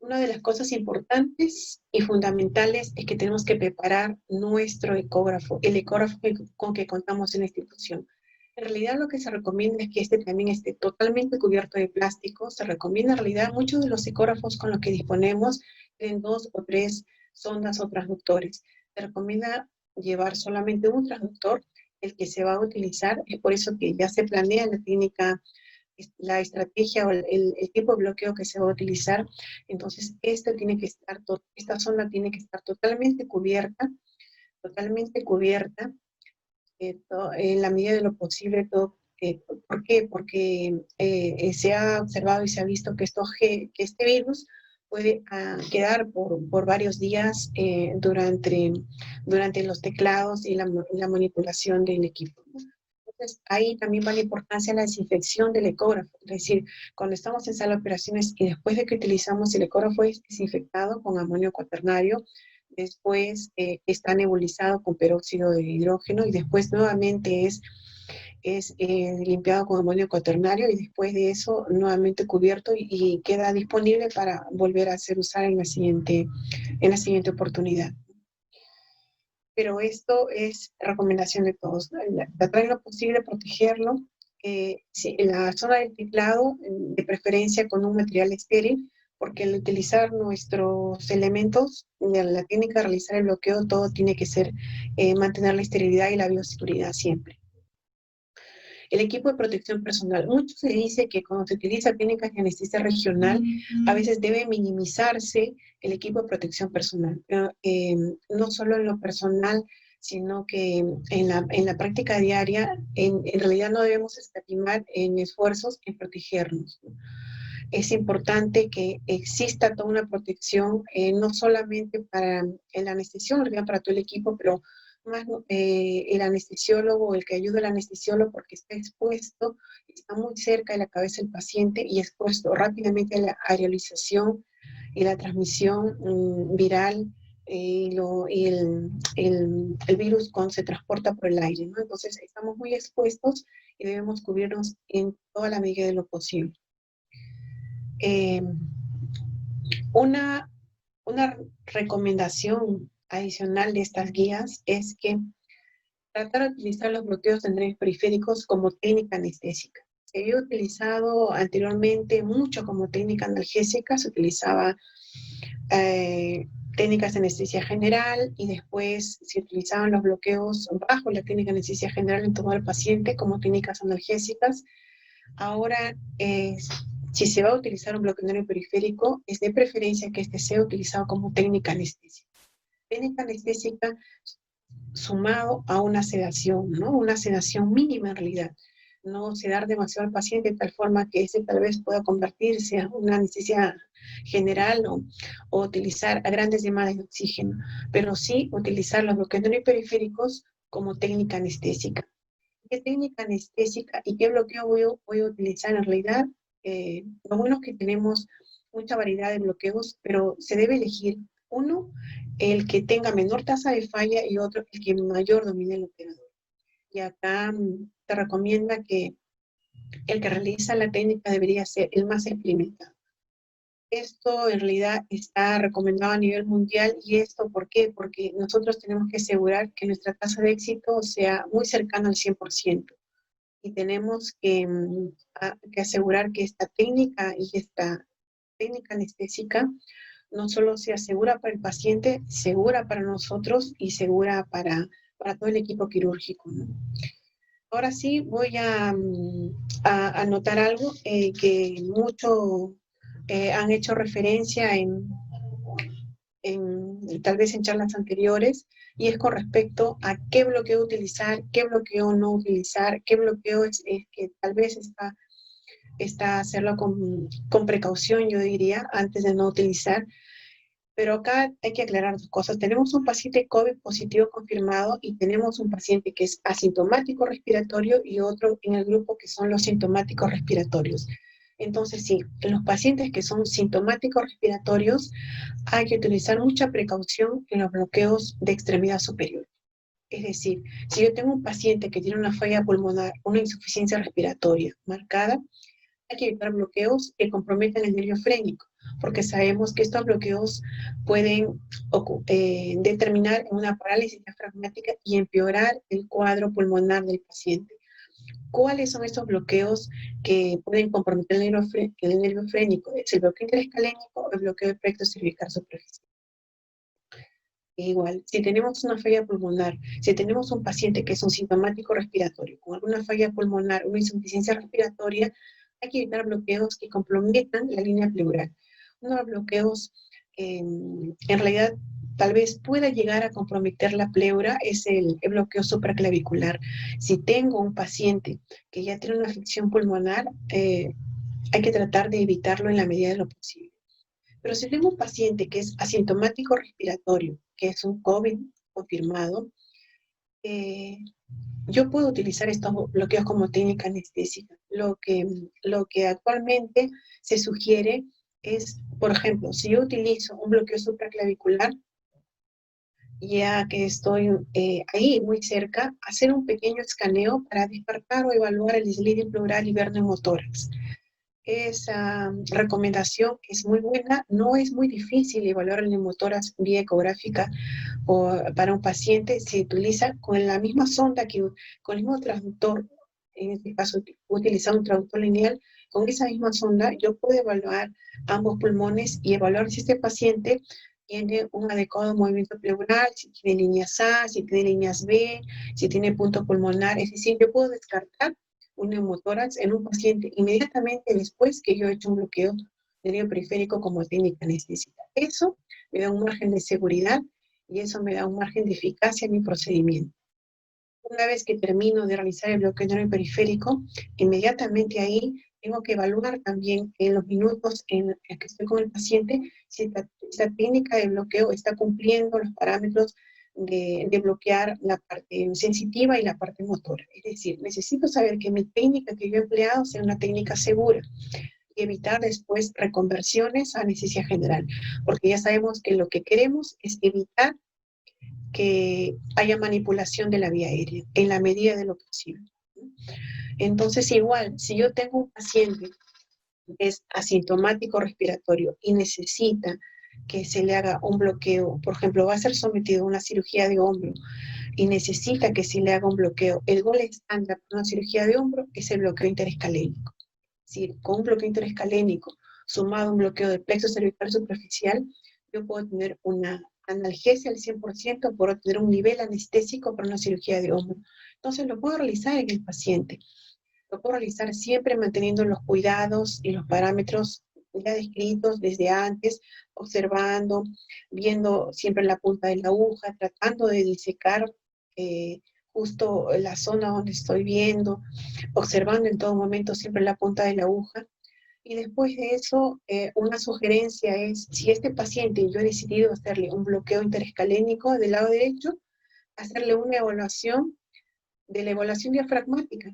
Una de las cosas importantes y fundamentales es que tenemos que preparar nuestro ecógrafo, el ecógrafo con que contamos en la institución. En realidad lo que se recomienda es que este también esté totalmente cubierto de plástico. Se recomienda en realidad muchos de los ecógrafos con los que disponemos en 2 o 3 sondas o transductores. Se recomienda llevar solamente un transductor, el que se va a utilizar. Es por eso que ya se planea la técnica, la estrategia o el tipo de bloqueo que se va a utilizar. Entonces, esta sonda tiene que estar totalmente cubierta, en la medida de lo posible. ¿Por qué? Porque se ha observado y se ha visto que este virus puede quedar por varios días durante los teclados y la manipulación del equipo. Entonces, ahí también va la importancia de la desinfección del ecógrafo. Es decir, cuando estamos en sala de operaciones y después de que utilizamos el ecógrafo es desinfectado con amonio cuaternario, después está nebulizado con peróxido de hidrógeno y después nuevamente es limpiado con amonio cuaternario y después de eso nuevamente cubierto y queda disponible para volver a ser usado en la siguiente oportunidad. Pero esto es recomendación de todos, ¿no? Tratar en lo posible protegerlo. En la zona del teclado, de preferencia con un material estéril, porque al utilizar nuestros elementos, la técnica de realizar el bloqueo, todo tiene que ser mantener la esterilidad y la bioseguridad siempre. El equipo de protección personal. Mucho se dice que cuando se utiliza técnicas de anestesia regional, a veces debe minimizarse el equipo de protección personal. Pero, no solo en lo personal, sino que en la práctica diaria, en realidad no debemos escatimar en esfuerzos en protegernos, ¿no? Es importante que exista toda una protección, no solamente para el anestesiólogo, para todo el equipo, pero más el anestesiólogo, el que ayuda al anestesiólogo, porque está expuesto, está muy cerca de la cabeza del paciente y expuesto rápidamente a la aerolización y la transmisión viral, y el virus cuando se transporta por el aire, ¿no? Entonces estamos muy expuestos y debemos cubrirnos en toda la medida de lo posible. Una recomendación adicional de estas guías es que tratar de utilizar los bloqueos de nervios periféricos como técnica anestésica. Se había utilizado anteriormente mucho como técnica analgésica, se utilizaba técnicas de anestesia general y después se utilizaban los bloqueos bajo la técnica de anestesia general en todo el paciente como técnicas analgésicas. Ahora, si se va a utilizar un bloqueo de nervio periférico, es de preferencia que este sea utilizado como técnica anestésica. Técnica anestésica sumado a una sedación, ¿no? Una sedación mínima en realidad. No sedar demasiado al paciente de tal forma que ese tal vez pueda convertirse a una anestesia general o utilizar a grandes demandas de oxígeno, pero sí utilizar los bloqueos de nervio periféricos como técnica anestésica. ¿Qué técnica anestésica y qué bloqueo voy a utilizar en realidad? Lo bueno es que tenemos mucha variedad de bloqueos, pero se debe elegir uno, el que tenga menor tasa de falla y otro, el que mayor domine el operador. Y acá te recomienda que el que realiza la técnica debería ser el más experimentado. Esto en realidad está recomendado a nivel mundial. ¿Y esto por qué? Porque nosotros tenemos que asegurar que nuestra tasa de éxito sea muy cercana al 100%. Y tenemos que asegurar que esta técnica anestésica no solo sea segura para el paciente, segura para nosotros y segura para todo el equipo quirúrgico, ¿no? Ahora sí voy a anotar algo que mucho han hecho referencia tal vez en charlas anteriores, y es con respecto a qué bloqueo utilizar, qué bloqueo no utilizar, qué bloqueo es que tal vez está hacerlo con precaución, yo diría, antes de no utilizar. Pero acá hay que aclarar dos cosas. Tenemos un paciente COVID positivo confirmado y tenemos un paciente que es asintomático respiratorio y otro en el grupo que son los sintomáticos respiratorios. Entonces, sí, en los pacientes que son sintomáticos respiratorios hay que utilizar mucha precaución en los bloqueos de extremidad superior. Es decir, si yo tengo un paciente que tiene una falla pulmonar, una insuficiencia respiratoria marcada, hay que evitar bloqueos que comprometan el nervio frénico, porque sabemos que estos bloqueos pueden determinar una parálisis diafragmática y empeorar el cuadro pulmonar del paciente. ¿Cuáles son estos bloqueos que pueden comprometer el nervio frénico? ¿Es el bloqueo interescalénico o el bloqueo del plexo cervical superficial? Igual, si tenemos una falla pulmonar, si tenemos un paciente que es un sintomático respiratorio, con alguna falla pulmonar, una insuficiencia respiratoria, hay que evitar bloqueos que comprometan la línea pleural. Unos bloqueos en realidad tal vez pueda llegar a comprometer la pleura es el bloqueo supraclavicular. Si tengo un paciente que ya tiene una afección pulmonar, hay que tratar de evitarlo en la medida de lo posible. Pero si tengo un paciente que es asintomático respiratorio, que es un COVID confirmado, yo puedo utilizar estos bloqueos como técnica anestésica. Lo que actualmente se sugiere es, por ejemplo, si yo utilizo un bloqueo supraclavicular, ya que estoy ahí muy cerca, hacer un pequeño escaneo para descartar o evaluar el deslizamiento pleural y ver neumotórax. Esa recomendación es muy buena, no es muy difícil evaluar el neumotórax vía ecográfica o para un paciente, se utiliza con la misma sonda, con el mismo traductor, en este caso utilizar un traductor lineal, con esa misma sonda yo puedo evaluar ambos pulmones y evaluar si este paciente tiene un adecuado movimiento pleural, si tiene líneas A, si tiene líneas B, si tiene punto pulmonar, es decir, yo puedo descartar un neumotórax en un paciente inmediatamente después que yo he hecho un bloqueo del nervio periférico como técnica anestésica. Eso me da un margen de seguridad y eso me da un margen de eficacia en mi procedimiento. Una vez que termino de realizar el bloqueo del nervio periférico, inmediatamente ahí tengo que evaluar también en los minutos en que estoy con el paciente si esta técnica de bloqueo está cumpliendo los parámetros de bloquear la parte sensitiva y la parte motora. Es decir, necesito saber que mi técnica que yo he empleado sea una técnica segura y evitar después reconversiones a anestesia general, porque ya sabemos que lo que queremos es evitar que haya manipulación de la vía aérea en la medida de lo posible. Entonces, igual, si yo tengo un paciente que es asintomático respiratorio y necesita que se le haga un bloqueo, por ejemplo, va a ser sometido a una cirugía de hombro y necesita que se le haga un bloqueo, el gol estándar para una cirugía de hombro es el bloqueo interescalénico. Es decir, con un bloqueo interescalénico sumado a un bloqueo del plexo cervical superficial, yo puedo tener una analgesia al 100%, puedo tener un nivel anestésico para una cirugía de hombro. Entonces lo puedo realizar en el paciente. Lo puedo realizar siempre manteniendo los cuidados y los parámetros ya descritos desde antes, observando, viendo siempre la punta de la aguja, tratando de disecar justo la zona donde estoy viendo, observando en todo momento siempre la punta de la aguja. Y después de eso, una sugerencia es, si este paciente yo he decidido hacerle un bloqueo interescalénico del lado derecho, hacerle una evaluación de la evaluación diafragmática.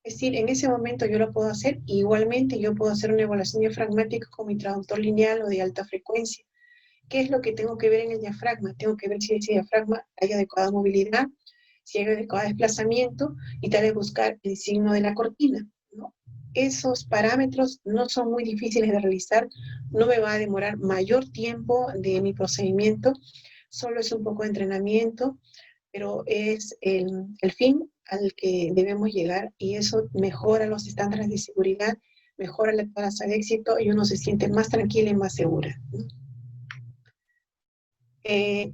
Es decir, en ese momento yo lo puedo hacer, y igualmente yo puedo hacer una evaluación diafragmática con mi traductor lineal o de alta frecuencia. ¿Qué es lo que tengo que ver en el diafragma? Tengo que ver si ese diafragma hay adecuada movilidad, si hay adecuado desplazamiento, y tal vez buscar el signo de la cortina, ¿no? Esos parámetros no son muy difíciles de realizar, no me va a demorar mayor tiempo de mi procedimiento, solo es un poco de entrenamiento, pero es el fin al que debemos llegar, y eso mejora los estándares de seguridad, mejora la tasa de éxito y uno se siente más tranquila y más segura, ¿no?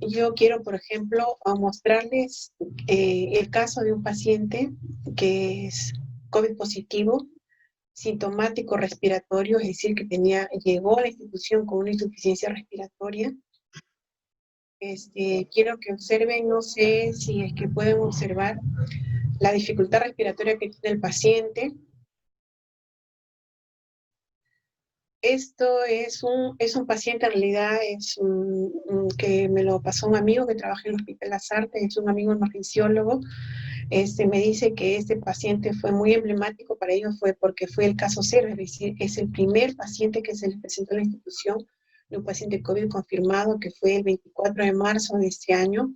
Yo quiero, por ejemplo, mostrarles el caso de un paciente que es COVID positivo, sintomático respiratorio, es decir, que llegó a la institución con una insuficiencia respiratoria. Quiero que observen, no sé si es que pueden observar la dificultad respiratoria que tiene el paciente. Esto es un paciente, en realidad, que me lo pasó un amigo que trabaja en el Hospital Lasarte, es un amigo emergenciólogo. Me dice que este paciente fue muy emblemático para ellos, fue porque fue el caso cero, es decir, es el primer paciente que se les presentó en la institución, de un paciente COVID confirmado, que fue el 24 de marzo de este año.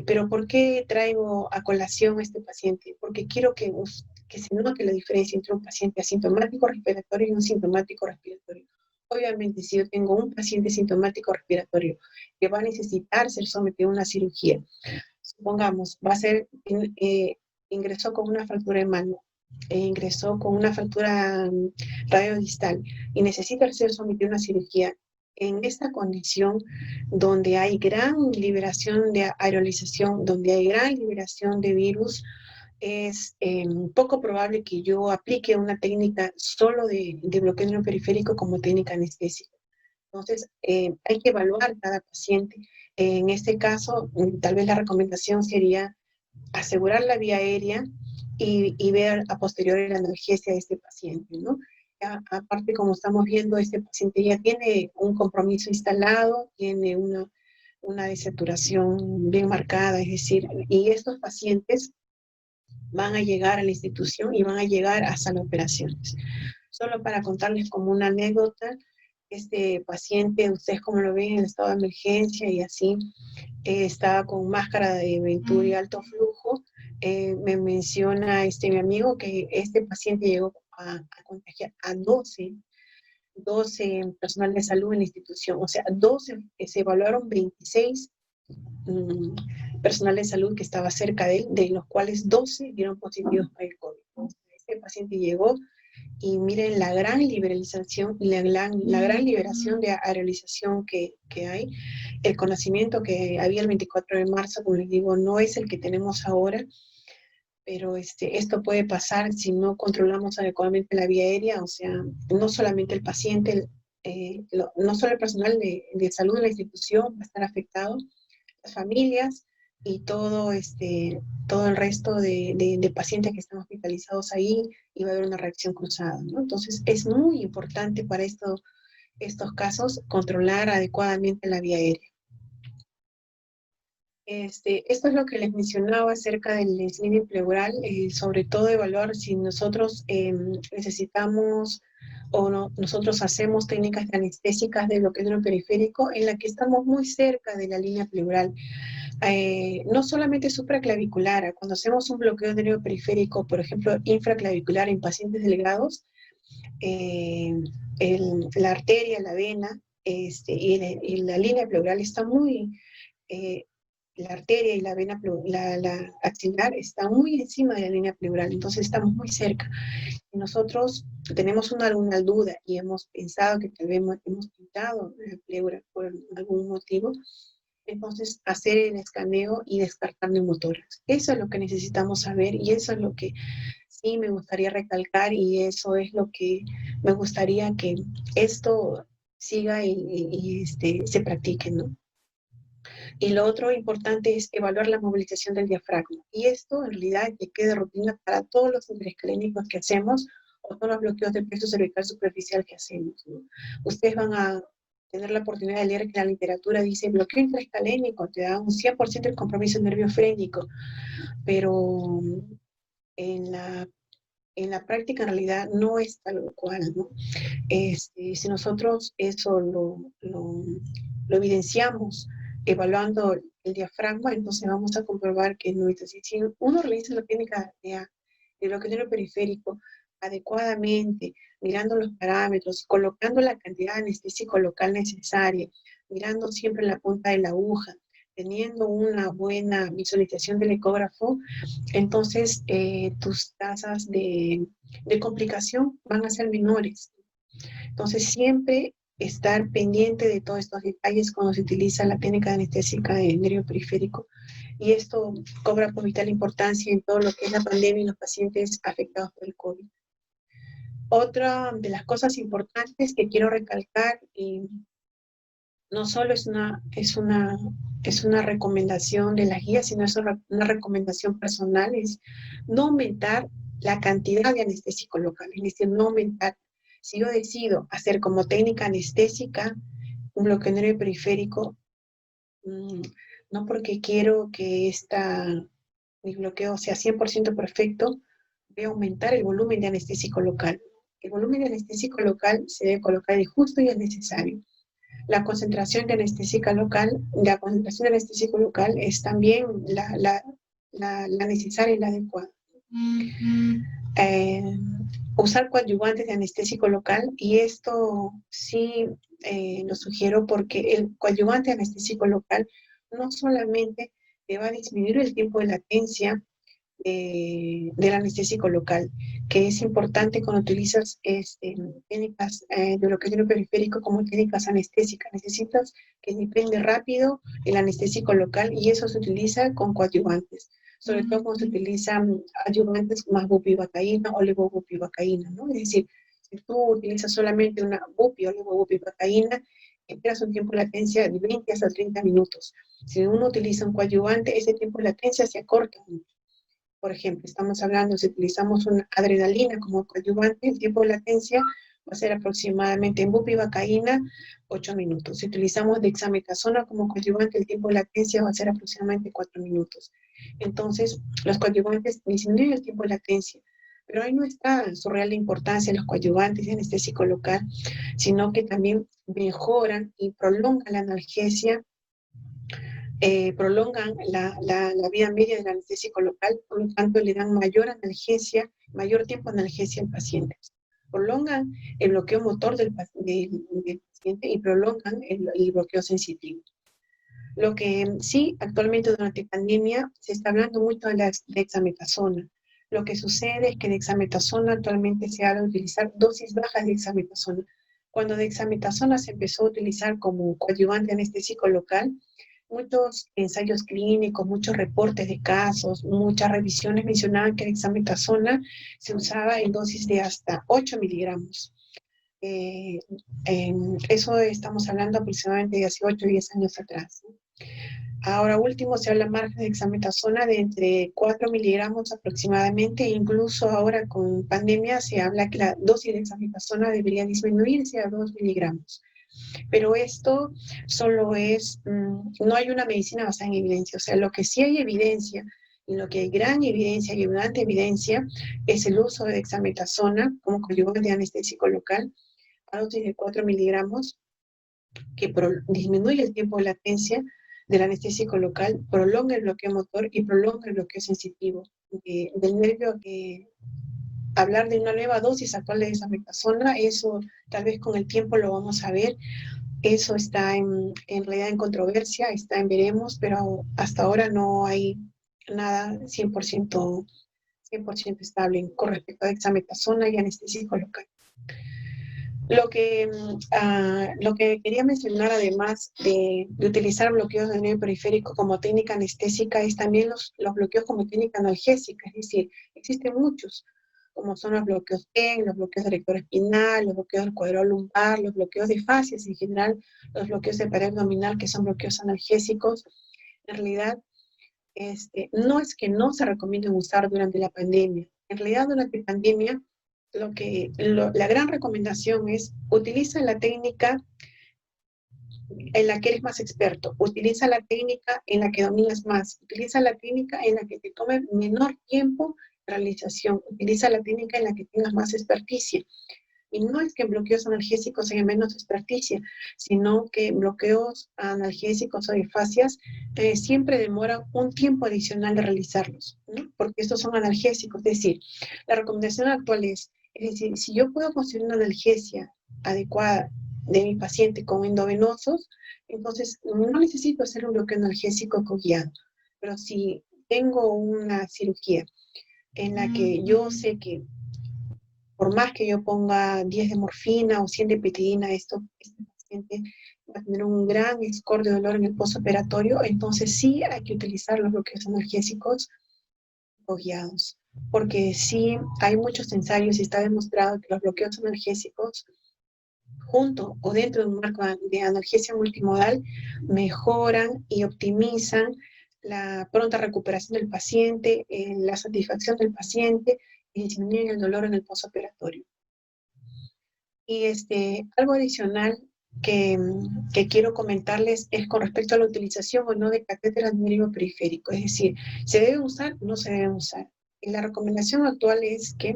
Pero ¿por qué traigo a colación a este paciente? Porque quiero que se note la diferencia entre un paciente asintomático respiratorio y un sintomático respiratorio. Obviamente, si yo tengo un paciente sintomático respiratorio que va a necesitar ser sometido a una cirugía, supongamos, ingresó con una fractura de mano, ingresó con una fractura radiodistal y necesita ser sometido a una cirugía. En esta condición, donde hay gran liberación de aerolización, donde hay gran liberación de virus, es poco probable que yo aplique una técnica solo de bloqueo neoperiférico como técnica anestésica. Entonces, hay que evaluar cada paciente. En este caso, tal vez la recomendación sería asegurar la vía aérea y ver a posteriori la analgesia de este paciente, ¿no? Ya, aparte, como estamos viendo, este paciente ya tiene un compromiso instalado, tiene una desaturación bien marcada, es decir, y estos pacientes van a llegar a la institución y van a llegar a sala de operaciones. Solo para contarles como una anécdota, este paciente, ustedes como lo ven en el estado de emergencia y así, estaba con máscara de Venturi alto flujo. Me menciona mi amigo que este paciente llegó a contagiar a 12 personal de salud en la institución, o sea, 12, se evaluaron 26 personal de salud que estaba cerca de él, de los cuales 12 dieron positivos para el COVID. Este paciente llegó y miren la gran liberalización, la gran liberación de aerolización que hay. El conocimiento que había el 24 de marzo, como les digo, no es el que tenemos ahora, pero esto puede pasar si no controlamos adecuadamente la vía aérea, o sea, no solamente el paciente, no solo el personal de salud de la institución va a estar afectado, las familias y todo el resto de pacientes que están hospitalizados ahí, y va a haber una reacción cruzada, ¿no? Entonces, es muy importante para estos casos controlar adecuadamente la vía aérea. Esto es lo que les mencionaba acerca del sliding pleural, sobre todo evaluar si nosotros necesitamos o no, nosotros hacemos técnicas anestésicas de bloqueo neoperiférico en la que estamos muy cerca de la línea pleural. No solamente supraclavicular, cuando hacemos un bloqueo neoperiférico, por ejemplo, infraclavicular en pacientes delgados, la arteria, la vena y la línea pleural está muy... la arteria y la vena, la axilar está muy encima de la línea pleural, entonces estamos muy cerca. Y nosotros tenemos alguna duda y hemos pensado que tal vez hemos pintado la pleura por algún motivo, entonces hacer el escaneo y descartar neumotórax. Eso es lo que necesitamos saber y eso es lo que sí me gustaría recalcar y eso es lo que me gustaría que esto siga y se practique, ¿no? Y lo otro importante es evaluar la movilización del diafragma. Y esto en realidad que quede rutina para todos los intraescalénicos que hacemos o todos los bloqueos del plexo cervical superficial que hacemos, ¿no? Ustedes van a tener la oportunidad de leer que la literatura dice bloqueo intraescalénico, te da un 100% el compromiso nerviofrénico, pero en la práctica en realidad no es tal cual, ¿no? Si nosotros eso lo evidenciamos evaluando el diafragma, entonces vamos a comprobar que no es así. Si uno realiza la técnica de bloqueo periférico adecuadamente, mirando los parámetros, colocando la cantidad de anestésico local necesaria, mirando siempre la punta de la aguja, teniendo una buena visualización del ecógrafo, entonces tus tasas de complicación van a ser menores. Entonces, siempre estar pendiente de todos estos detalles cuando se utiliza la técnica anestésica de nervio periférico. Y esto cobra por vital importancia en todo lo que es la pandemia y los pacientes afectados por el COVID. Otra de las cosas importantes que quiero recalcar, y no solo es una recomendación de la guía, sino es una recomendación personal, es no aumentar la cantidad de anestésico local, es decir, no aumentar. Si yo decido hacer como técnica anestésica un bloqueo nervio periférico, no porque quiero que mi bloqueo sea 100% perfecto, voy a aumentar el volumen de anestésico local. El volumen de anestésico local se debe colocar el justo y el necesario. La concentración de anestésica local, la concentración de anestésico local es también la necesaria y la adecuada. Usar coadyuvantes de anestésico local, y esto sí lo sugiero porque el coadyuvante anestésico local no solamente te va a disminuir el tiempo de latencia del anestésico local, que es importante cuando utilizas técnicas de bloqueo periférico como técnicas anestésicas. Necesitas que depende rápido el anestésico local, y eso se utiliza con coadyuvantes, sobre todo cuando se utilizan adyuvantes más bupivacaína o levobupivacaína, ¿no? Es decir, si tú utilizas solamente una bupi o levobupivacaína, esperas un tiempo de latencia de 20 hasta 30 minutos. Si uno utiliza un coadyuvante, ese tiempo de latencia se acorta mucho. Por ejemplo, estamos hablando, si utilizamos una adrenalina como coadyuvante, el tiempo de latencia va a ser aproximadamente en bupivacaína 8 minutos. Si utilizamos dexametasona como coadyuvante, el tiempo de latencia va a ser aproximadamente 4 minutos. Entonces, los coadyuvantes disminuyen el tiempo de latencia, pero ahí no está su real importancia los coadyuvantes de anestésico local, sino que también mejoran y prolongan la analgesia, prolongan la vida media del anestésico local, por lo tanto le dan mayor analgesia, mayor tiempo de analgesia al paciente. Prolongan el bloqueo motor del paciente y prolongan el bloqueo sensitivo. Lo que sí, actualmente durante pandemia se está hablando mucho de la dexametasona. Lo que sucede es que dexametasona actualmente se habla de utilizar dosis bajas de dexametasona. Cuando dexametasona se empezó a utilizar como coadyuvante anestésico local, muchos ensayos clínicos, muchos reportes de casos, muchas revisiones mencionaban que dexametasona se usaba en dosis de hasta 8 miligramos. Eso estamos hablando aproximadamente de hace 8 o 10 años atrás, ¿no? Ahora último se habla margen de dexametasona de entre 4 miligramos aproximadamente, e incluso ahora con pandemia se habla que la dosis de dexametasona debería disminuirse a 2 miligramos. Pero esto solo es, no hay una medicina basada en evidencia. O sea, lo que sí hay evidencia, y lo que hay gran evidencia y abundante evidencia, es el uso de dexametasona como coadyuvante anestésico local a dosis de 4 miligramos, que disminuye el tiempo de latencia del anestésico local, prolonga el bloqueo motor y prolonga el bloqueo sensitivo del nervio. Hablar de una nueva dosis actual de dexametasona, eso tal vez con el tiempo lo vamos a ver. Eso está en realidad en controversia, está en veremos, pero hasta ahora no hay nada 100% estable con respecto a dexametasona y anestésico local. Lo que quería mencionar, además de utilizar bloqueos del nervio periférico como técnica anestésica, es también los bloqueos como técnica analgésica. Es decir, existen muchos, como son los bloqueos TEN, los bloqueos del rector espinal, los bloqueos del cuadro lumbar, los bloqueos de fascias en general, los bloqueos de pared abdominal, que son bloqueos analgésicos. En realidad, no es que no se recomienden usar durante la pandemia. En realidad, durante la pandemia, la gran recomendación es utiliza la técnica en la que eres más experto, utiliza la técnica en la que dominas más, utiliza la técnica en la que te tome menor tiempo de realización, utiliza la técnica en la que tengas más experticia. Y no es que en bloqueos analgésicos haya menos experticia, sino que en bloqueos analgésicos o de fascias siempre demoran un tiempo adicional de realizarlos, ¿no? Porque estos son analgésicos. Es decir, la recomendación actual es decir, si yo puedo conseguir una analgesia adecuada de mi paciente con endovenosos, entonces no necesito hacer un bloqueo analgésico coguiano. Pero si tengo una cirugía en la que yo sé que por más que yo ponga 10 de morfina o 100 de petidina, este paciente va a tener un gran score de dolor en el postoperatorio, entonces sí hay que utilizar los bloqueos analgésicos guiados. Porque sí hay muchos ensayos y está demostrado que los bloqueos analgésicos, junto o dentro de un marco de analgesia multimodal, mejoran y optimizan la pronta recuperación del paciente, la satisfacción del paciente, y disminuyen el dolor en el postoperatorio. Y algo adicional que quiero comentarles es con respecto a la utilización o no de catéteres de nervio periférico. Es decir, ¿se debe usar o no se debe usar? Y la recomendación actual es que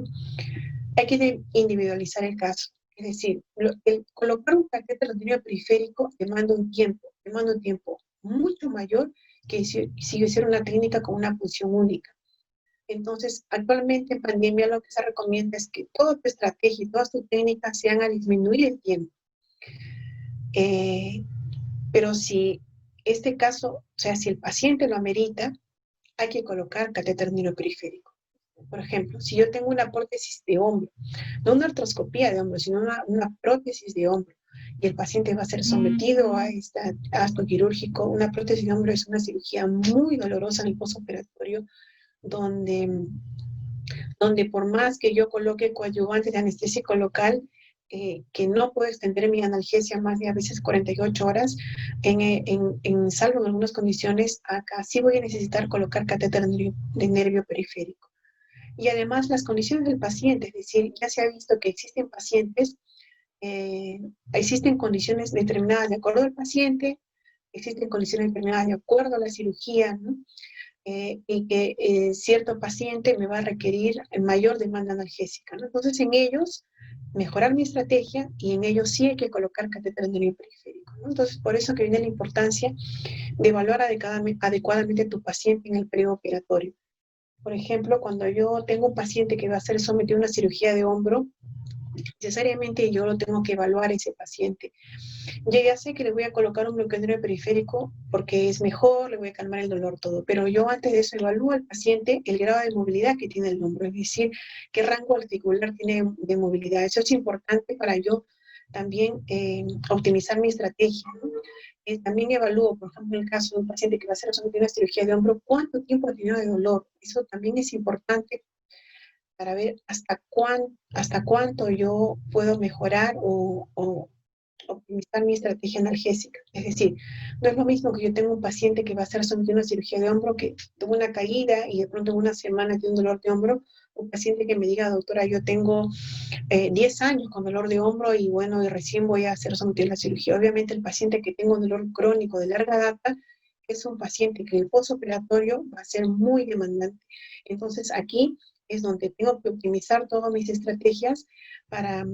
hay que individualizar el caso. Es decir, el colocar un catéter de nervio periférico demanda un tiempo mucho mayor que si yo hiciera una técnica con una punción única. Entonces, actualmente en pandemia lo que se recomienda es que toda tu estrategia y todas tus técnicas sean a disminuir el tiempo. Pero si este caso, o sea, si el paciente lo amerita, hay que colocar catéter neuroperiférico. Por ejemplo, si yo tengo una prótesis de hombro, no una artroscopía de hombro, sino una prótesis de hombro, y el paciente va a ser sometido a este acto quirúrgico, una prótesis de hombro es una cirugía muy dolorosa en el postoperatorio, donde por más que yo coloque coadyuvantes de anestésico local, que no puedo extender mi analgesia más de a veces 48 horas, salvo en algunas condiciones, acá sí voy a necesitar colocar catéter de nervio periférico. Y además las condiciones del paciente, es decir, ya se ha visto que existen pacientes, existen condiciones determinadas de acuerdo al paciente, existen condiciones determinadas de acuerdo a la cirugía, ¿no? Y que cierto paciente me va a requerir mayor demanda analgésica, ¿no? Entonces en ellos mejorar mi estrategia y en ellos sí hay que colocar catéter de nervio periférico, ¿no? Entonces por eso que viene la importancia de evaluar adecuadamente a tu paciente en el periodo operatorio. Por ejemplo, cuando yo tengo un paciente que va a ser sometido a una cirugía de hombro, necesariamente yo lo tengo que evaluar ese paciente. Yo ya sé que le voy a colocar un bloqueador periférico porque es mejor, le voy a calmar el dolor, todo, pero yo antes de eso evalúo al paciente el grado de movilidad que tiene el hombro, es decir, qué rango articular tiene de movilidad. Eso es importante para yo también optimizar mi estrategia, ¿no? También evalúo, por ejemplo, en el caso de un paciente que va a ser sometido a una cirugía de hombro, cuánto tiempo ha tenido de dolor. Eso también es importante para ver hasta cuánto yo puedo mejorar o optimizar mi estrategia analgésica. Es decir, no es lo mismo que yo tenga un paciente que va a ser sometido a una cirugía de hombro, que tuvo una caída y de pronto en una semana tiene un dolor de hombro, un paciente que me diga, doctora, yo tengo 10 años con dolor de hombro y bueno, y recién voy a ser sometido a la cirugía. Obviamente el paciente que tenga un dolor crónico de larga data es un paciente que el postoperatorio va a ser muy demandante. Entonces aquí es donde tengo que optimizar todas mis estrategias para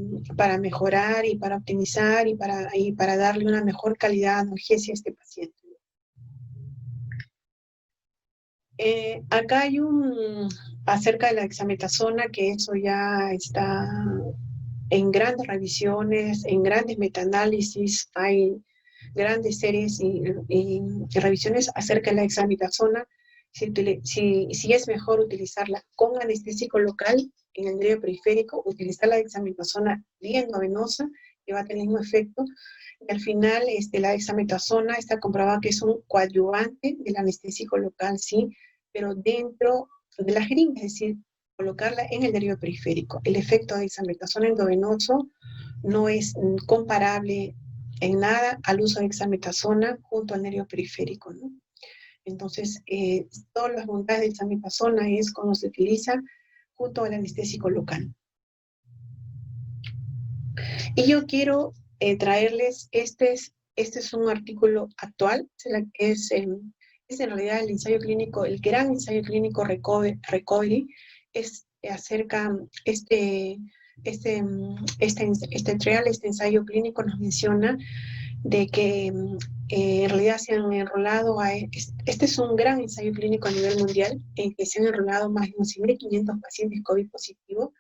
mejorar y para optimizar y para darle una mejor calidad de analgesia a este paciente. Acá hay acerca de la dexametasona, que eso ya está en grandes revisiones, en grandes metaanálisis, hay grandes series y revisiones acerca de la dexametasona, si es mejor utilizarla con anestésico local en el nervio periférico, utilizar la dexametasona vía endovenosa, que va a tener el mismo efecto, y al final la dexametasona está comprobada que es un coadyuvante del anestésico local, sí, pero dentro de la jeringa, es decir, colocarla en el nervio periférico. El efecto de dexametasona endovenoso no es comparable en nada al uso de dexametasona junto al nervio periférico, ¿no? Entonces, todas las bondades de dexametasona es cuando se utiliza junto al anestésico local. Y yo quiero traerles, este es un artículo actual, es en realidad el ensayo clínico, el gran ensayo clínico Recovery, es acerca, este ensayo clínico nos menciona de que en realidad se han enrolado, este es un gran ensayo clínico a nivel mundial, en que se han enrolado más de 11.500 pacientes COVID positivos,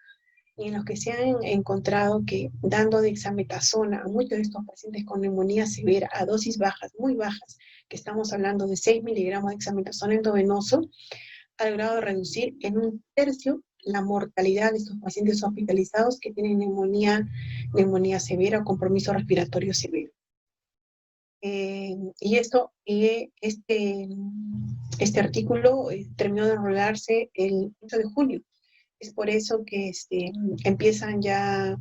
y en los que se han encontrado que dando dexametasona a muchos de estos pacientes con neumonía severa a dosis bajas, muy bajas, que estamos hablando de 6 miligramos de dexametasona endovenoso, ha logrado reducir en 1/3 la mortalidad de estos pacientes hospitalizados que tienen neumonía severa o compromiso respiratorio severo. Este artículo terminó de enrolarse el 8 de junio. Es por eso que empiezan ya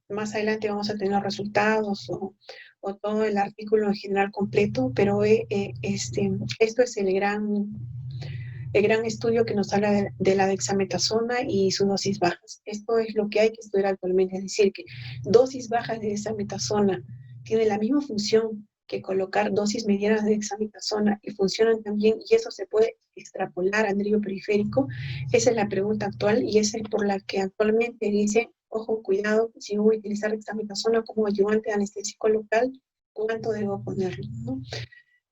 más adelante vamos a tener los resultados o todo el artículo en general completo, pero esto es el gran estudio que nos habla de la dexametasona y sus dosis bajas. Esto es lo que hay que estudiar actualmente, es decir, que dosis bajas de dexametasona tienen la misma función que colocar dosis medianas de dexametasona y funcionan también, y eso se puede extrapolar al nervio periférico. Esa es la pregunta actual y esa es por la que actualmente dice ojo, cuidado, si voy a utilizar dexametasona como ayudante anestésico local, ¿cuánto debo ponerlo, ¿no?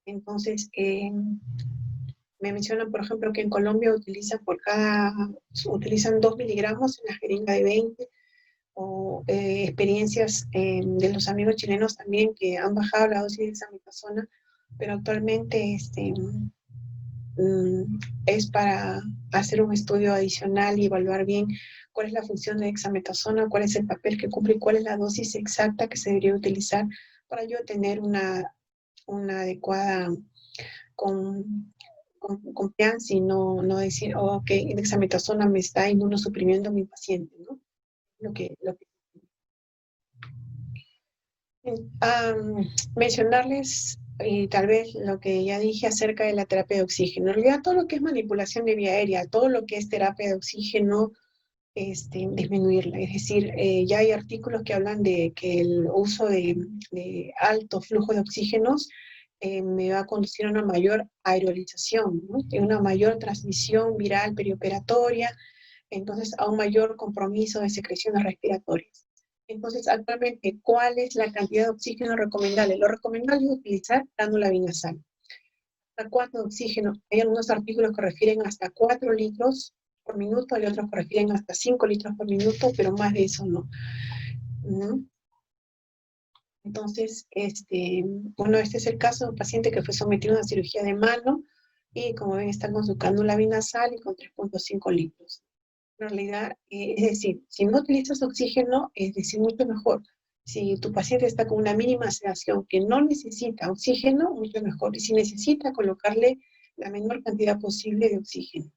Entonces, me mencionan, por ejemplo, que en Colombia utilizan 2 miligramos en la jeringa de 20, o experiencias de los amigos chilenos también que han bajado la dosis de dexametasona, pero actualmente es para hacer un estudio adicional y evaluar bien cuál es la función de dexametasona, cuál es el papel que cumple y cuál es la dosis exacta que se debería utilizar para yo tener una adecuada confianza y no decir, oh, ok, dexametasona me está inmunosuprimiendo a mi paciente, ¿no? Mencionarles y tal vez lo que ya dije acerca de la terapia de oxígeno. En realidad todo lo que es manipulación de vía aérea, todo lo que es terapia de oxígeno, disminuirla. Es decir, ya hay artículos que hablan de que el uso de alto flujo de oxígenos me va a conducir a una mayor aerolización, ¿no? Una mayor transmisión viral perioperatoria, entonces a un mayor compromiso de secreciones respiratorias. Entonces, actualmente, ¿cuál es la cantidad de oxígeno recomendable? Lo recomendable es utilizar cánula binasal. ¿Hasta cuánto oxígeno? Hay algunos artículos que refieren hasta 4 litros por minuto, hay otros que refieren hasta 5 litros por minuto, pero más de eso no. ¿No? Entonces, bueno, este es el caso de un paciente que fue sometido a una cirugía de mano y como ven está con su cánula binasal y con 3.5 litros. En realidad, es decir, si no utilizas oxígeno, es decir, mucho mejor. Si tu paciente está con una mínima sedación que no necesita oxígeno, mucho mejor. Y si necesita, colocarle la menor cantidad posible de oxígeno.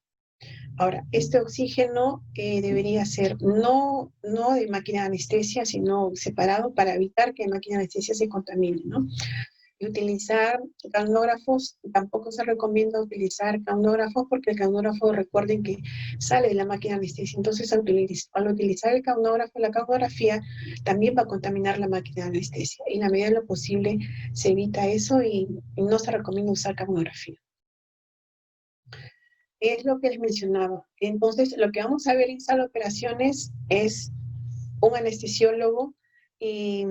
Ahora, este oxígeno debería ser no de máquina de anestesia, sino separado para evitar que la máquina de anestesia se contamine, ¿no? Y utilizar canógrafos, tampoco se recomienda utilizar canógrafos porque el canógrafo, recuerden que sale de la máquina de anestesia, entonces al utilizar el canógrafo, la canografía también va a contaminar la máquina de anestesia. Y en la medida de lo posible se evita eso y no se recomienda usar canografía. Es lo que les mencionaba. Entonces, lo que vamos a ver en sala de operaciones es un anestesiólogo y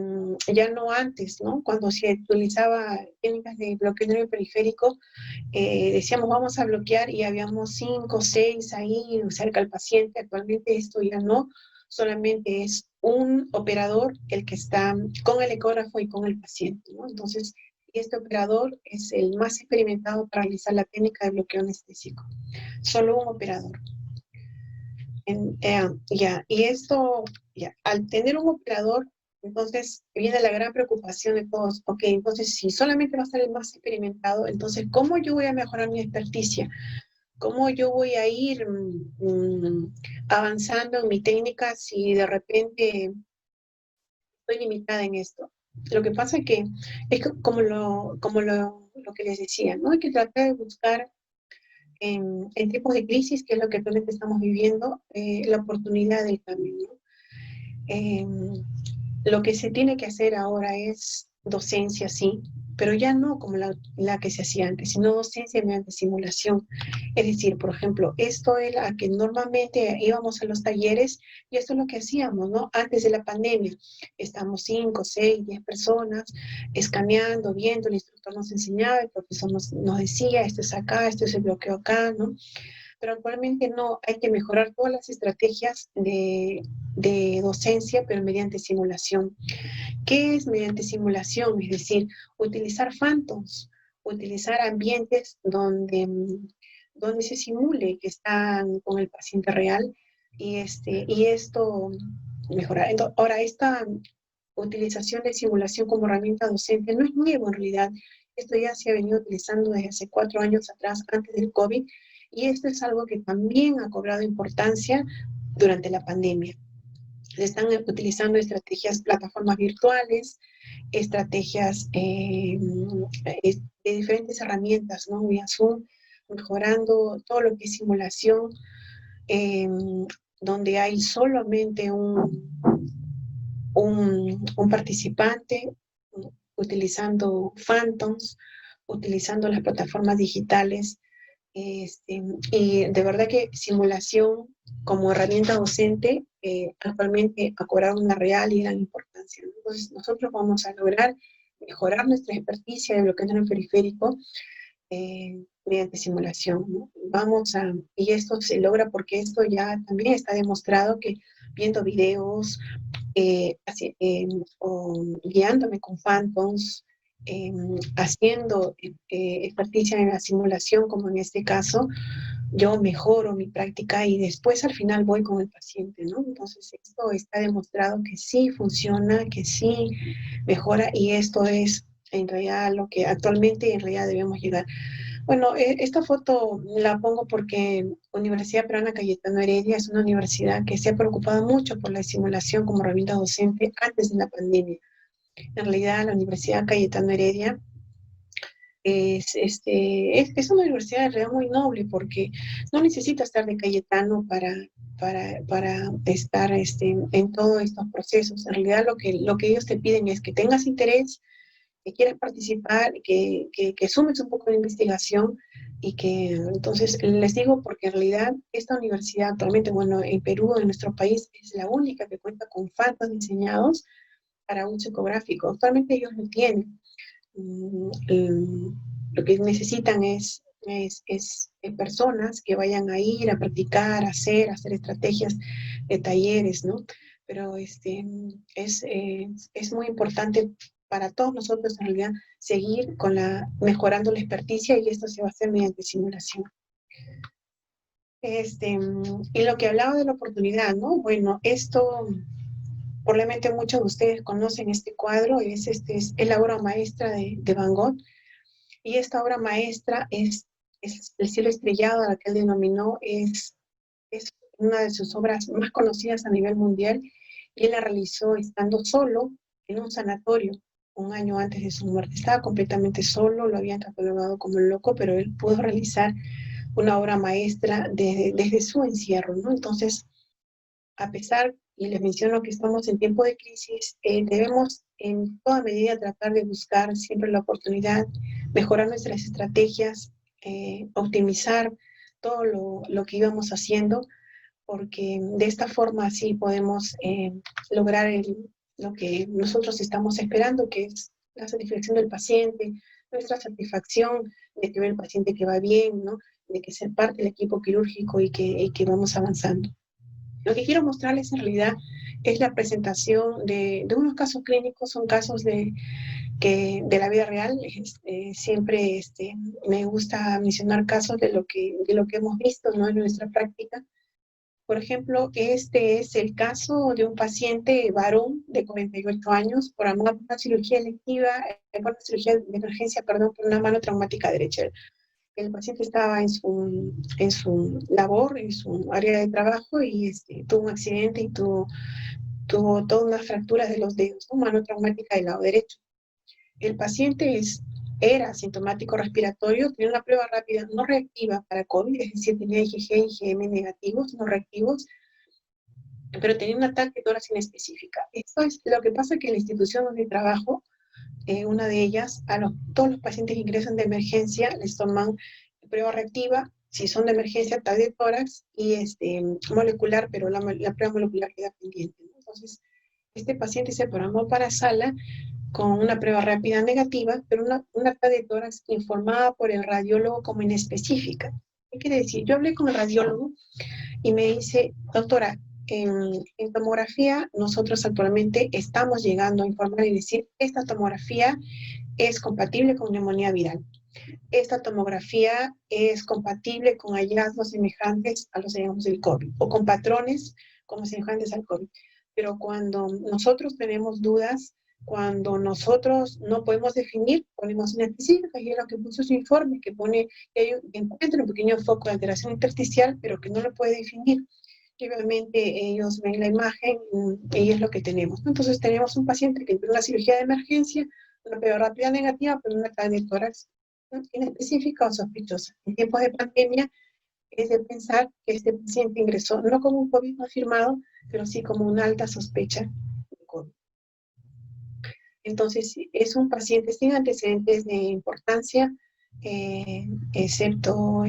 ya no antes, ¿no? Cuando se utilizaba técnicas de bloqueo nervio periférico, decíamos vamos a bloquear y habíamos 5 o 6 ahí cerca al paciente. Actualmente esto ya no, solamente es un operador el que está con el ecógrafo y con el paciente, ¿no? Entonces, este operador es el más experimentado para realizar la técnica de bloqueo anestésico. Solo un operador. Y esto, al tener un operador, entonces viene la gran preocupación de todos. Ok, entonces si solamente va a ser el más experimentado, entonces ¿cómo yo voy a mejorar mi experticia? ¿Cómo yo voy a ir avanzando en mi técnica si de repente estoy limitada en esto? Lo que pasa es que como lo que les decía, ¿no? Hay que tratar de buscar en tiempos de crisis, que es lo que actualmente estamos viviendo, la oportunidad del cambio, ¿no? Lo que se tiene que hacer ahora es docencia, sí, pero ya no como la que se hacía antes, sino docencia mediante simulación. Es decir, por ejemplo, esto era que normalmente íbamos a los talleres y esto es lo que hacíamos, ¿no? Antes de la pandemia, estamos 5, 6, 10 personas escaneando, viendo, el instructor nos enseñaba, el profesor nos decía, esto es acá, esto es el bloqueo acá, ¿no? Pero actualmente no, hay que mejorar todas las estrategias de docencia, pero mediante simulación. ¿Qué es mediante simulación? Es decir, utilizar phantoms, utilizar ambientes donde se simule que están con el paciente real y esto mejorar. Entonces, ahora, esta utilización de simulación como herramienta docente no es nuevo en realidad. Esto ya se ha venido utilizando desde hace 4 años atrás, antes del COVID, y esto es algo que también ha cobrado importancia durante la pandemia. Se están utilizando estrategias, plataformas virtuales, estrategias de diferentes herramientas, ¿no? Vía Zoom, mejorando todo lo que es simulación, donde hay solamente un participante, utilizando phantoms, utilizando las plataformas digitales, y de verdad que simulación como herramienta docente actualmente ha cobrado una real y gran importancia, ¿no? Entonces, nosotros vamos a lograr mejorar nuestra experticia de bloqueo en el periférico mediante simulación, ¿no? Y esto se logra porque esto ya también está demostrado que viendo videos, o guiándome con Phantoms, haciendo experticia en la simulación, como en este caso, yo mejoro mi práctica y después al final voy con el paciente, ¿no? Entonces esto está demostrado que sí funciona, que sí mejora y esto es en realidad lo que actualmente en realidad debemos llegar. Bueno, esta foto la pongo porque Universidad Peruana Cayetano Heredia es una universidad que se ha preocupado mucho por la simulación como herramienta docente antes de la pandemia. En realidad, la Universidad Cayetano Heredia es una universidad en realidad muy noble porque no necesita estar de Cayetano para estar en todos estos procesos. En realidad, lo que ellos te piden es que tengas interés, que quieras participar, que sumes un poco de investigación y que, entonces, les digo porque en realidad esta universidad actualmente, bueno, en Perú, en nuestro país, es la única que cuenta con faltas diseñados para un psicográfico. Actualmente ellos lo tienen. Lo que necesitan es personas que vayan a ir a practicar, a hacer estrategias de talleres, ¿no? Pero es muy importante para todos nosotros en realidad seguir mejorando la experticia y esto se va a hacer mediante simulación. Y lo que hablaba de la oportunidad, ¿no? Bueno, esto probablemente muchos de ustedes conocen este cuadro, es la obra maestra de Van Gogh, y esta obra maestra es El cielo estrellado, a la que él denominó, es una de sus obras más conocidas a nivel mundial, y él la realizó estando solo en un sanatorio un año antes de su muerte. Estaba completamente solo, lo habían catalogado como loco, pero él pudo realizar una obra maestra desde su encierro, ¿no? Entonces, a pesar, y les menciono que estamos en tiempo de crisis, debemos en toda medida tratar de buscar siempre la oportunidad, mejorar nuestras estrategias, optimizar todo lo que íbamos haciendo, porque de esta forma así podemos lograr lo que nosotros estamos esperando, que es la satisfacción del paciente, nuestra satisfacción de que ve el paciente que va bien, ¿no? De que ser parte del equipo quirúrgico y que vamos avanzando. Lo que quiero mostrarles en realidad es la presentación de unos casos clínicos, son casos de la vida real. Siempre me gusta mencionar casos de lo que hemos visto, ¿no? En nuestra práctica. Por ejemplo, este es el caso de un paciente varón de 48 años por una cirugía electiva, por una cirugía de emergencia, perdón, por una mano traumática derecha. El paciente estaba en su labor, en su área de trabajo y tuvo un accidente y tuvo todas unas fracturas de los dedos, una mano traumática del lado derecho. El paciente era asintomático respiratorio, tenía una prueba rápida no reactiva para COVID, es decir, tenía IgG y IgM negativos, no reactivos, pero tenía un ataque de tórax inespecífica. Esto es lo que pasa que en la institución donde trabajo, una de ellas, todos los pacientes que ingresan de emergencia les toman prueba reactiva, si son de emergencia, tal de tórax y molecular, pero la prueba molecular queda pendiente, ¿no? Entonces, este paciente se programó para sala con una prueba rápida negativa, pero una TAC de tórax informada por el radiólogo como inespecífica. ¿Qué quiere decir? Yo hablé con el radiólogo y me dice, doctora, en tomografía nosotros actualmente estamos llegando a informar y decir, esta tomografía es compatible con neumonía viral. Esta tomografía es compatible con hallazgos semejantes a los hallazgos del COVID o con patrones como semejantes al COVID. Pero cuando nosotros tenemos dudas, cuando nosotros no podemos definir, ponemos una específica y es lo que puso su informe, que pone que encuentra un pequeño foco de alteración intersticial, pero que no lo puede definir. Y obviamente ellos ven la imagen y es lo que tenemos. Entonces tenemos un paciente que tiene una cirugía de emergencia, una prueba rápida negativa, pero una TAC de tórax inespecífica o sospechosa. En tiempos de pandemia es de pensar que este paciente ingresó no como un COVID confirmado, pero sí como una alta sospecha de COVID. Entonces, es un paciente sin antecedentes de importancia, excepto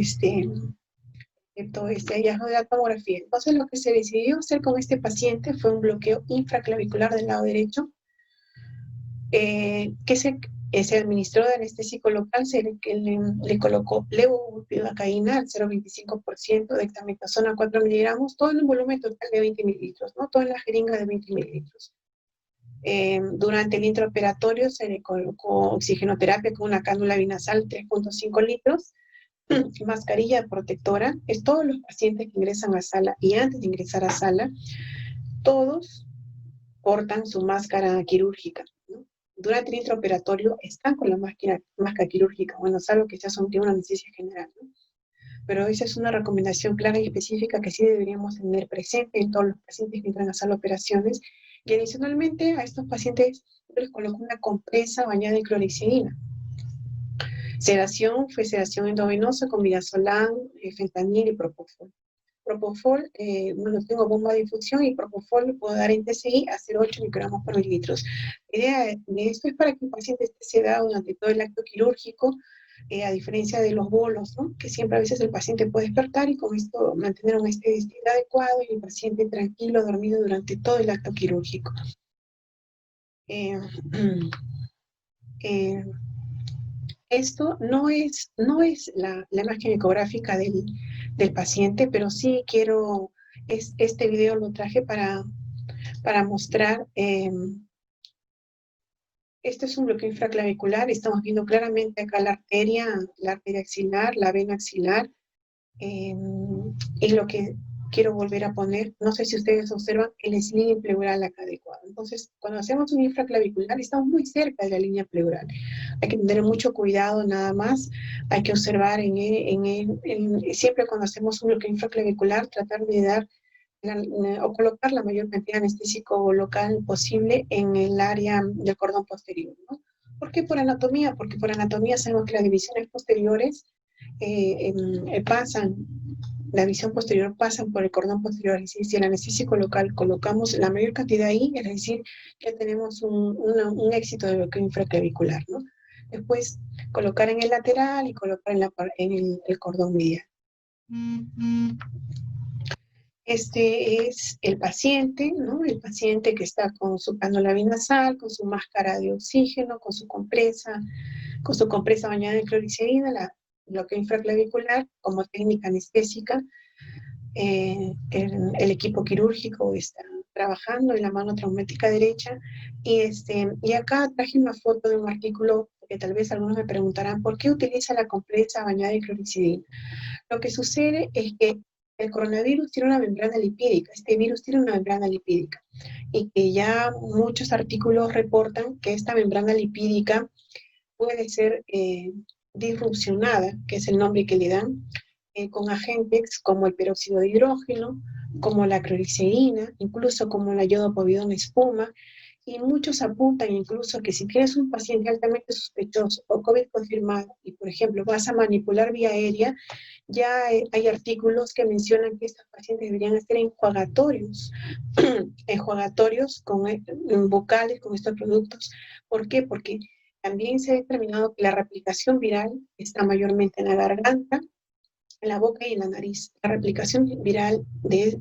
todo este hallazgo de la tomografía. Entonces, lo que se decidió hacer con este paciente fue un bloqueo infraclavicular del lado derecho, que se administró de anestésico local, le colocó levobupivacaína al 0,25%, dexametasona 4 miligramos, todo en un volumen total de 20 mililitros, ¿no? Todo en la jeringa de 20 mililitros. Durante el intraoperatorio se le colocó oxigenoterapia con una cánula binasal 3,5 litros, mascarilla protectora. Es todos los pacientes que ingresan a sala y antes de ingresar a sala, todos portan su máscara quirúrgica, ¿no? Durante el intraoperatorio están con la máscara quirúrgica, bueno, salvo que sea sometido a una anestesia general, ¿no? Pero esa es una recomendación clara y específica que sí deberíamos tener presente en todos los pacientes que entran a sala de operaciones. Y adicionalmente a estos pacientes les coloco una compresa bañada en clorexidina. Sedación fue sedación endovenosa con midazolam, fentanil y propofol. Propofol, bueno, tengo bomba de infusión y propofol puedo dar en TCI a 0,8 microgramos por mililitros. La idea de esto es para que el paciente esté sedado durante todo el acto quirúrgico, a diferencia de los bolos, ¿no? Que siempre a veces el paciente puede despertar y con esto mantener un estado adecuado y el paciente tranquilo, dormido durante todo el acto quirúrgico. Esto no es la imagen ecográfica del paciente, pero sí quiero, este video lo traje para mostrar, esto es un bloqueo infraclavicular, estamos viendo claramente acá la arteria axilar, la vena axilar, y lo que quiero volver a poner, no sé si ustedes observan, el sling pleural acá adecuado. Entonces, cuando hacemos un infraclavicular, estamos muy cerca de la línea pleural. Hay que tener mucho cuidado nada más, hay que observar siempre cuando hacemos un bloqueo infraclavicular, tratar de dar o colocar la mayor cantidad de anestésico local posible en el área del cordón posterior, ¿no? ¿Por qué por anatomía? Porque por anatomía sabemos que las divisiones posteriores la visión posterior pasan por el cordón posterior, es decir, si el anestésico local colocamos la mayor cantidad ahí, es decir, que tenemos un éxito de bloqueo infraclavicular, ¿no? Después, colocar en el lateral y colocar en el cordón medial. Este es el paciente, ¿no? El paciente que está con su cánula binasal, con su máscara de oxígeno, con su compresa bañada en clorexidina, bloqueo infraclavicular como técnica anestésica. El equipo quirúrgico está trabajando en la mano traumática derecha y acá traje una foto de un artículo que tal vez algunos me preguntarán ¿por qué utiliza la compresa bañada en clorexidina? Lo que sucede es que el coronavirus tiene una membrana lipídica, este virus tiene una membrana lipídica y que ya muchos artículos reportan que esta membrana lipídica puede ser disrupcionada, que es el nombre que le dan, con agentes como el peróxido de hidrógeno, como la clorexidina, incluso como la iodopovidona espuma, y muchos apuntan incluso que si tienes un paciente altamente sospechoso o COVID confirmado y, por ejemplo, vas a manipular vía aérea, ya hay artículos que mencionan que estos pacientes deberían estar enjuagatorios, enjuagatorios bucales con estos productos. ¿Por qué? Porque también se ha determinado que la replicación viral está mayormente en la garganta, en la boca y en la nariz. La replicación viral de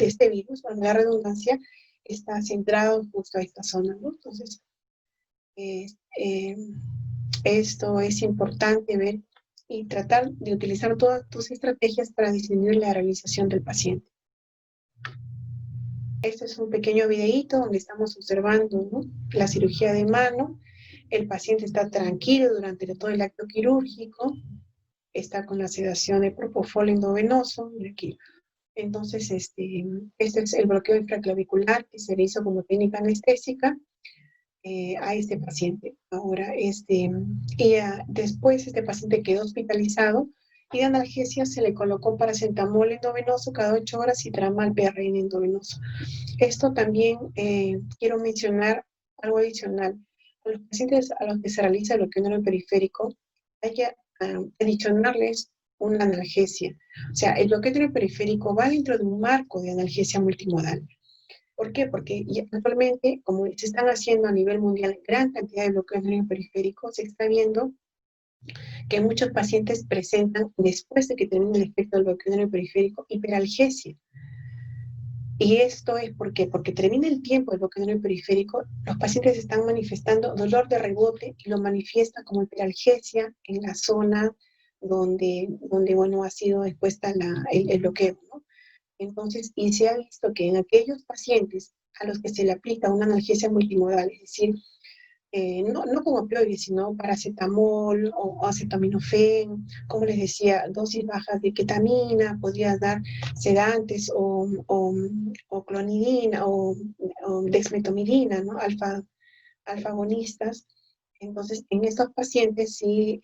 este virus, con la redundancia, está centrado justo a esta zona, ¿no? Entonces, esto es importante ver y tratar de utilizar todas tus estrategias para disminuir la realización del paciente. Este es un pequeño videíto donde estamos observando, ¿no?, la cirugía de mano. El paciente está tranquilo durante todo el acto quirúrgico, está con la sedación de propofol endovenoso, aquí. Entonces, este es el bloqueo infraclavicular que se le hizo como técnica anestésica a este paciente. Ahora, después este paciente quedó hospitalizado y de analgesia se le colocó paracetamol endovenoso cada 8 horas y tramal PRN endovenoso. Esto también quiero mencionar algo adicional. A los pacientes a los que se realiza el bloqueo neuroperiférico hay que adicionarles una analgesia. O sea, el bloqueo neuroperiférico va dentro de un marco de analgesia multimodal. ¿Por qué? Porque actualmente, como se están haciendo a nivel mundial gran cantidad de bloqueos neuroperiféricos, se está viendo que muchos pacientes presentan después de que termina el efecto del bloqueo del nervio periférico, hiperalgesia. Y esto es porque termina el tiempo del bloqueo del nervio periférico, los pacientes están manifestando dolor de rebote y lo manifiestan como hiperalgesia en la zona donde bueno, ha sido expuesta el bloqueo, ¿no? Entonces, y se ha visto que en aquellos pacientes a los que se le aplica una analgesia multimodal, es decir, no con opioides, sino paracetamol o acetaminofén, como les decía, dosis bajas de ketamina, podrías dar sedantes o clonidina o dexmetomidina, ¿no? Alfa-agonistas. Entonces, en estos pacientes sí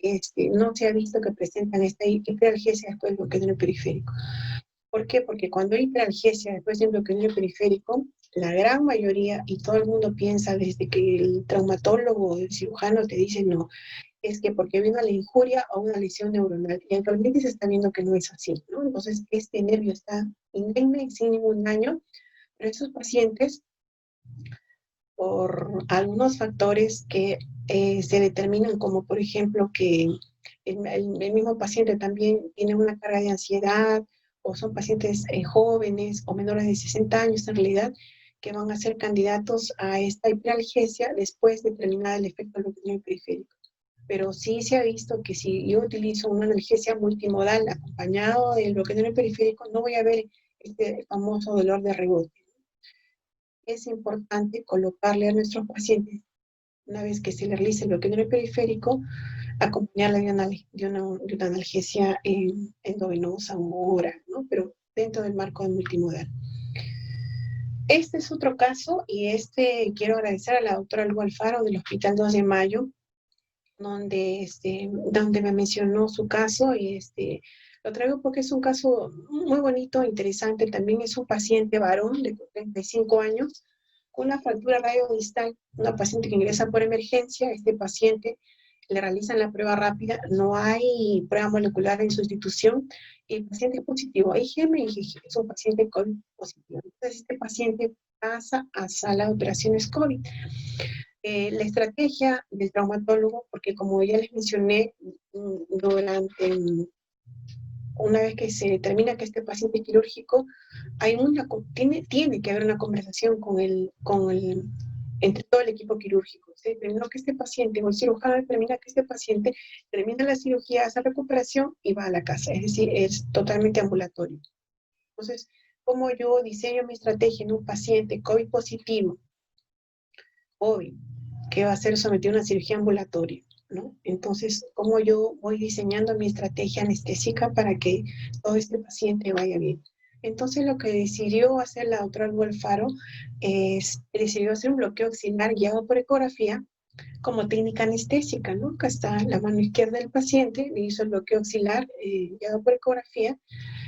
no se ha visto que presentan esta hiperalgesia después del bloqueo del periférico. ¿Por qué? Porque cuando hay hiperalgesia después del bloqueo periférico, la gran mayoría, y todo el mundo piensa desde que el traumatólogo o el cirujano te dice no, es que porque vino la injuria o una lesión neuronal, y actualmente se está viendo que no es así, ¿no? Entonces, este nervio está indemne, sin ningún daño, pero esos pacientes, por algunos factores que se determinan, como por ejemplo que el mismo paciente también tiene una carga de ansiedad, o son pacientes jóvenes o menores de 60 años en realidad, que van a ser candidatos a esta hiperalgesia después de terminar el efecto del bloqueo periférico. Pero sí se ha visto que si yo utilizo una analgesia multimodal acompañado del bloqueo periférico, no voy a ver este famoso dolor de rebote. Es importante colocarle a nuestros pacientes, una vez que se le realice el bloqueo periférico, acompañarla de una analgesia endovenosa o oral, ¿no? Pero dentro del marco del multimodal. Este es otro caso, y quiero agradecer a la doctora Lu Alfaro del Hospital 2 de Mayo, donde me mencionó su caso, y lo traigo porque es un caso muy bonito, interesante. También es un paciente varón de 35 años, con una fractura radiodistal, una paciente que ingresa por emergencia. Este paciente le realizan la prueba rápida, no hay prueba molecular en sustitución, y el paciente es positivo a IgM y IgG, es un paciente COVID positivo. Entonces, este paciente pasa a sala de operaciones COVID. La estrategia del traumatólogo, porque como ya les mencioné, una vez que se determina que este paciente es quirúrgico, tiene que haber una conversación entre todo el equipo quirúrgico. Se determinó que este paciente, o el cirujano determina que este paciente termina la cirugía, hace recuperación y va a la casa, es decir, es totalmente ambulatorio. Entonces, ¿cómo yo diseño mi estrategia en un paciente COVID positivo, COVID, que va a ser sometido a una cirugía ambulatoria, ¿no? Entonces, ¿cómo yo voy diseñando mi estrategia anestésica para que todo este paciente vaya bien? Entonces, lo que decidió hacer la doctora Lu Alfaro decidió hacer un bloqueo axilar guiado por ecografía como técnica anestésica, ¿no? Acá está la mano izquierda del paciente, le hizo el bloqueo axilar guiado por ecografía,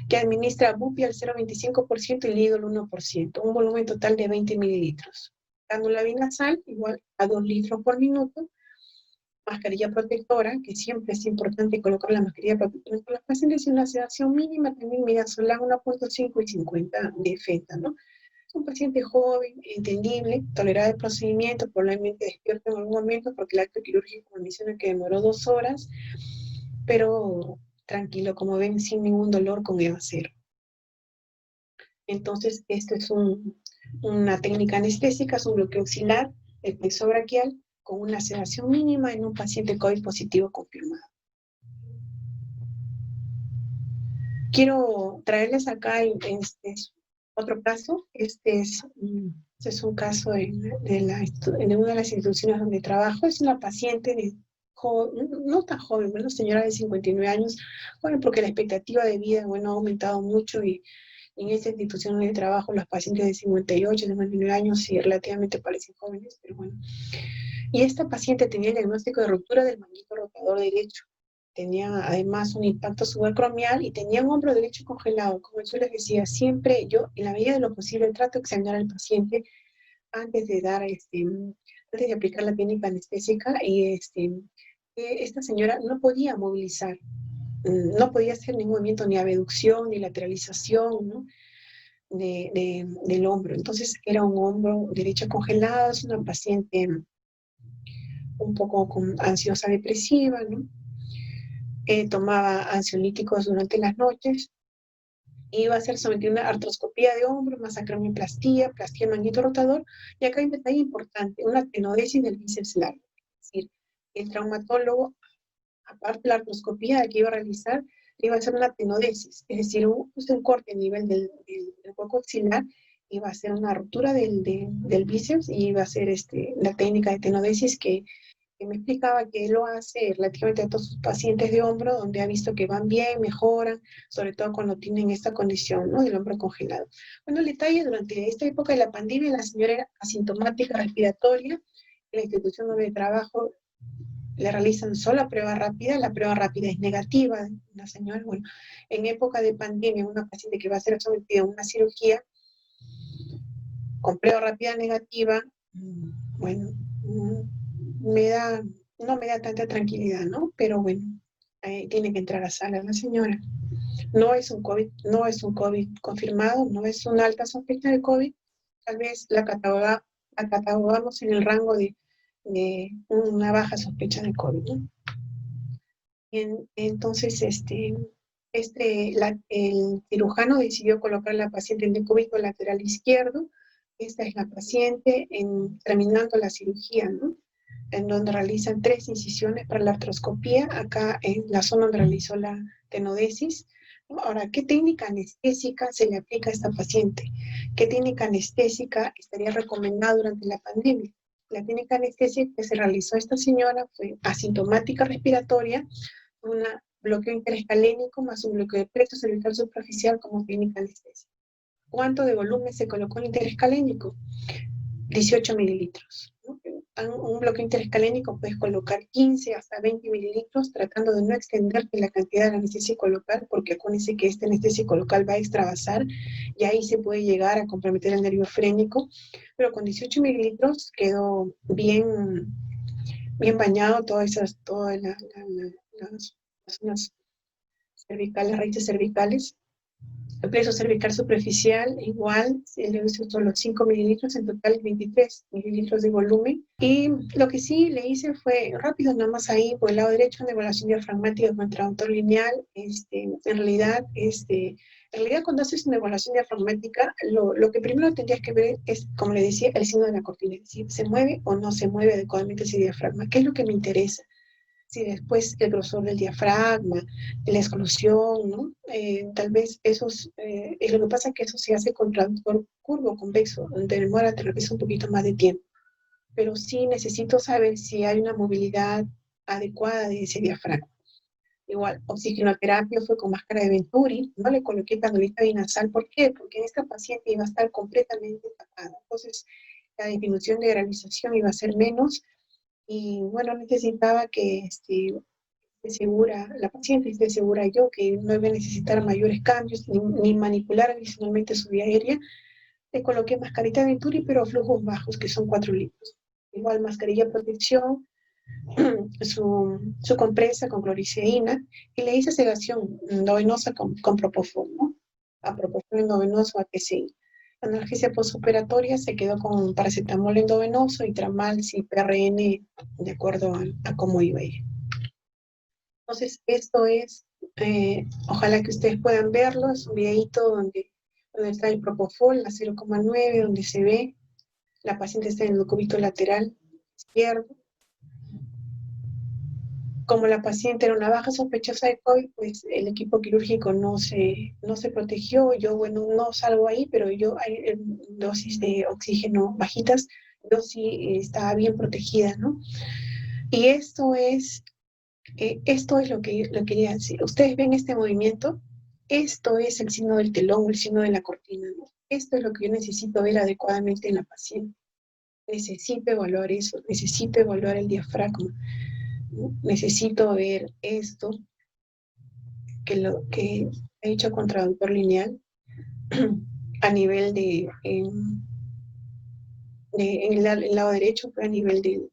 que administra bupi al 0,25% y lídol 1%, un volumen total de 20 mililitros. Cánula binasal, igual a 2 litros por minuto. Mascarilla protectora, que siempre es importante colocar la mascarilla protectora con los pacientes, y una sedación mínima también midazolam 1,5 y 50 de feta, ¿no? Es un paciente joven, entendible, toleraba el procedimiento, probablemente despierto en algún momento porque el acto quirúrgico me menciona que demoró 2 horas, pero tranquilo, como ven, sin ningún dolor con EVA 0. Entonces, esto es una técnica anestésica, es un bloqueo axilar, el plexo braquial, con una sedación mínima en un paciente COVID positivo confirmado. Quiero traerles acá otro caso. Este es un caso de una de las instituciones donde trabajo. Es una paciente no tan joven, una señora de 59 años, bueno, porque la expectativa de vida, bueno, ha aumentado mucho, y en esta institución de trabajo los pacientes de 58, 59 años sí relativamente parecen jóvenes, pero bueno. Y esta paciente tenía el diagnóstico de ruptura del manguito rotador derecho. Tenía además un impacto subacromial y tenía un hombro derecho congelado. Como yo les decía, siempre yo, en la medida de lo posible, trato de examinar al paciente antes de aplicar la técnica anestésica, y esta señora no podía movilizar, no podía hacer ningún movimiento, ni abducción, ni lateralización, ¿no? del hombro. Entonces era un hombro derecho congelado. Es una paciente un poco ansiosa depresiva, ¿no? tomaba ansiolíticos durante las noches, iba a ser sometida a una artroscopía de hombro, masacromioplastia, plastía magnetorotador, y acá hay un detalle importante, una tenodesis del bíceps largo. Es decir, el traumatólogo, aparte de la artroscopía que iba a realizar, le iba a hacer una tenodesis, es decir, un corte a nivel del hueco axilar, iba a hacer una ruptura del bíceps y iba a hacer la técnica de tenodesis que me explicaba que él lo hace relativamente a todos sus pacientes de hombro, donde ha visto que van bien, mejoran, sobre todo cuando tienen esta condición, ¿no?, del hombro congelado. Bueno, el detalle, durante esta época de la pandemia, la señora era asintomática respiratoria, en la institución donde trabajo le realizan solo prueba rápida, la prueba rápida es negativa, la señora, bueno, en época de pandemia, una paciente que va a ser sometida a una cirugía con prueba rápida negativa, bueno, no me da tanta tranquilidad, ¿no? Pero bueno, tiene que entrar a sala la señora. No es un COVID confirmado, no es una alta sospecha de COVID, tal vez la catalogamos en el rango de una baja sospecha de COVID, ¿no? Entonces, el cirujano decidió colocar a la paciente en decúbito lateral izquierdo. Esta es la paciente terminando la cirugía, ¿no?, en donde realizan 3 incisiones para la artroscopía, acá en la zona donde realizó la tenodesis. Ahora, ¿qué técnica anestésica se le aplica a esta paciente? ¿Qué técnica anestésica estaría recomendada durante la pandemia? La técnica anestésica que se realizó a esta señora fue asintomática respiratoria, un bloqueo interescalénico más un bloqueo de plexo cervical superficial como técnica anestésica. ¿Cuánto de volumen se colocó en interescalénico? 18 mililitros. ¿No? Un bloqueo interescalénico puedes colocar 15 hasta 20 mililitros, tratando de no extenderte la cantidad de anestésico local, porque acuérdense que este anestésico local va a extravasar y ahí se puede llegar a comprometer el nervio frénico, pero con 18 mililitros quedó bien bañado todas las zonas cervicales, raíces cervicales. El plexo cervical superficial, igual, se le hizo solo 5 mililitros, en total 23 mililitros de volumen. Y lo que sí le hice fue rápido, nada más ahí por el lado derecho, una evaluación diafragmática con traductor lineal. En realidad, cuando haces una evaluación diafragmática, lo que primero tendrías que ver es, como le decía, el signo de la cortina, es decir, ¿se mueve o no se mueve adecuadamente ese diafragma? ¿Qué es lo que me interesa? Si después el grosor del diafragma, la exclusión, ¿no? Tal vez esos, lo que pasa es que eso se hace con traductor curvo, convexo, donde demora tal vez un poquito más de tiempo. Pero sí necesito saber si hay una movilidad adecuada de ese diafragma. Igual, oxigenoterapia fue con máscara de Venturi, no le coloqué canulita binasal. ¿Por qué? Porque en esta paciente iba a estar completamente tapada. Entonces, la disminución de granización iba a ser menos. Y bueno, necesitaba que la paciente esté segura yo que no iba a necesitar mayores cambios, ni manipular adicionalmente su vía aérea. Le coloqué mascarita de Venturi, pero a flujos bajos, que son 4 litros. Igual mascarilla de protección, su compresa con cloricideína, y le hice sedación endovenosa con propofol, ¿no? A propofol endovenoso, a TCI. La analgesia postoperatoria se quedó con paracetamol endovenoso y tramal, y PRN, de acuerdo a cómo iba a ir. Entonces, esto es, ojalá que ustedes puedan verlo, es un videito donde está el propofol, la 0,9, donde se ve, la paciente está en el decúbito lateral izquierdo. Como la paciente era una baja sospechosa de COVID, pues el equipo quirúrgico no se protegió. Yo, bueno, no salgo ahí, pero yo hay dosis de oxígeno bajitas, yo sí estaba bien protegida, ¿no? Y esto es lo que quería decir. Ustedes ven este movimiento, esto es el signo del telón, el signo de la cortina, ¿no? Esto es lo que yo necesito ver adecuadamente en la paciente. Necesito evaluar eso, necesito evaluar el diafragma. Necesito ver esto, que he hecho con traductor lineal a nivel en el lado derecho, a nivel del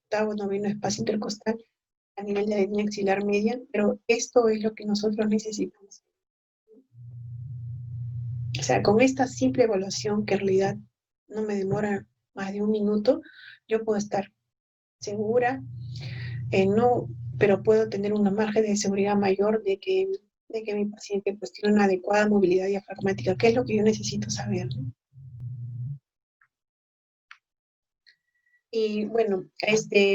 octavo noveno espacio intercostal, a nivel de la línea axilar media, pero esto es lo que nosotros necesitamos. O sea, con esta simple evaluación, que en realidad no me demora más de 1 minuto, yo puedo estar segura, no pero puedo tener una margen de seguridad mayor de que mi paciente pues tiene una adecuada movilidad diafragmática, que es lo que yo necesito saber, ¿no? Y bueno,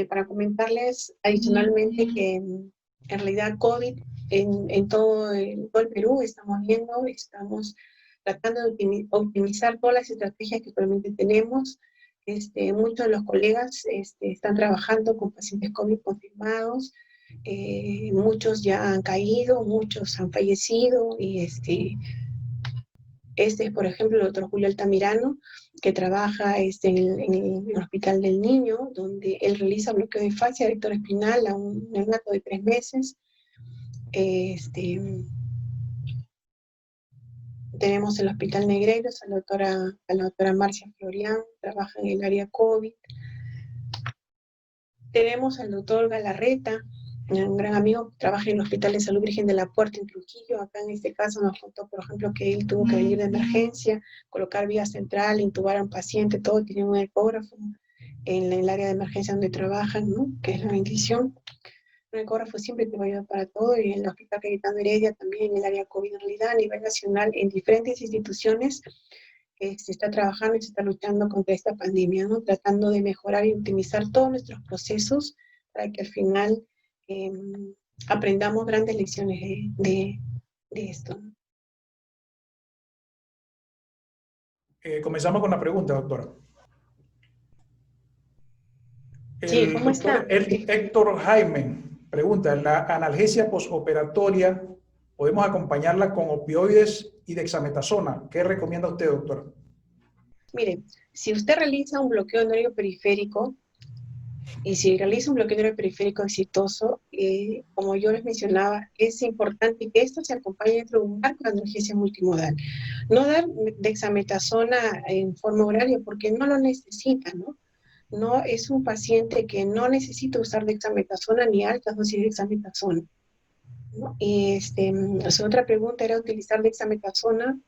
para comentarles adicionalmente que en realidad COVID en todo el Perú estamos tratando de optimizar todas las estrategias que actualmente tenemos. Muchos de los colegas están trabajando con pacientes COVID confirmados, muchos ya han caído, muchos han fallecido, y es, por ejemplo, el doctor Julio Altamirano, que trabaja en el Hospital del Niño, donde él realiza bloqueo de fascia rector espinal a un neonato de 3 meses. Tenemos el Hospital Negreiros a la doctora Marcia Florián, trabaja en el área COVID. Tenemos al doctor Galarreta, un gran amigo, trabaja en el Hospital de Salud Virgen de la Puerta en Trujillo. Acá en este caso nos contó, por ejemplo, que él tuvo que venir de emergencia, colocar vía central, intubar a un paciente, todo, tiene un ecógrafo en el área de emergencia donde trabajan, ¿no? Que es la bendición. Un ecógrafo siempre te va a ayudar para todo, y en el Hospital Cayetano Heredia también, en el área COVID en realidad, a nivel nacional, en diferentes instituciones, se está trabajando y se está luchando contra esta pandemia, ¿no? Tratando de mejorar y optimizar todos nuestros procesos para que al final aprendamos grandes lecciones de esto. Comenzamos con la pregunta, doctora. Sí, El ¿cómo doctor está? Héctor Jaime pregunta, ¿la analgesia posoperatoria podemos acompañarla con opioides y dexametasona? ¿Qué recomienda usted, doctor? Mire, si usted realiza un bloqueo nervio periférico, y si realiza un bloqueo nervio periférico exitoso, como yo les mencionaba, es importante que esto se acompañe dentro de un marco de analgesia multimodal. No dar dexametasona en forma horaria porque no lo necesita, ¿no? No es un paciente que no necesita usar dexametasona ni altas dosis de dexametasona, ¿no? Y su otra pregunta era utilizar dexametasona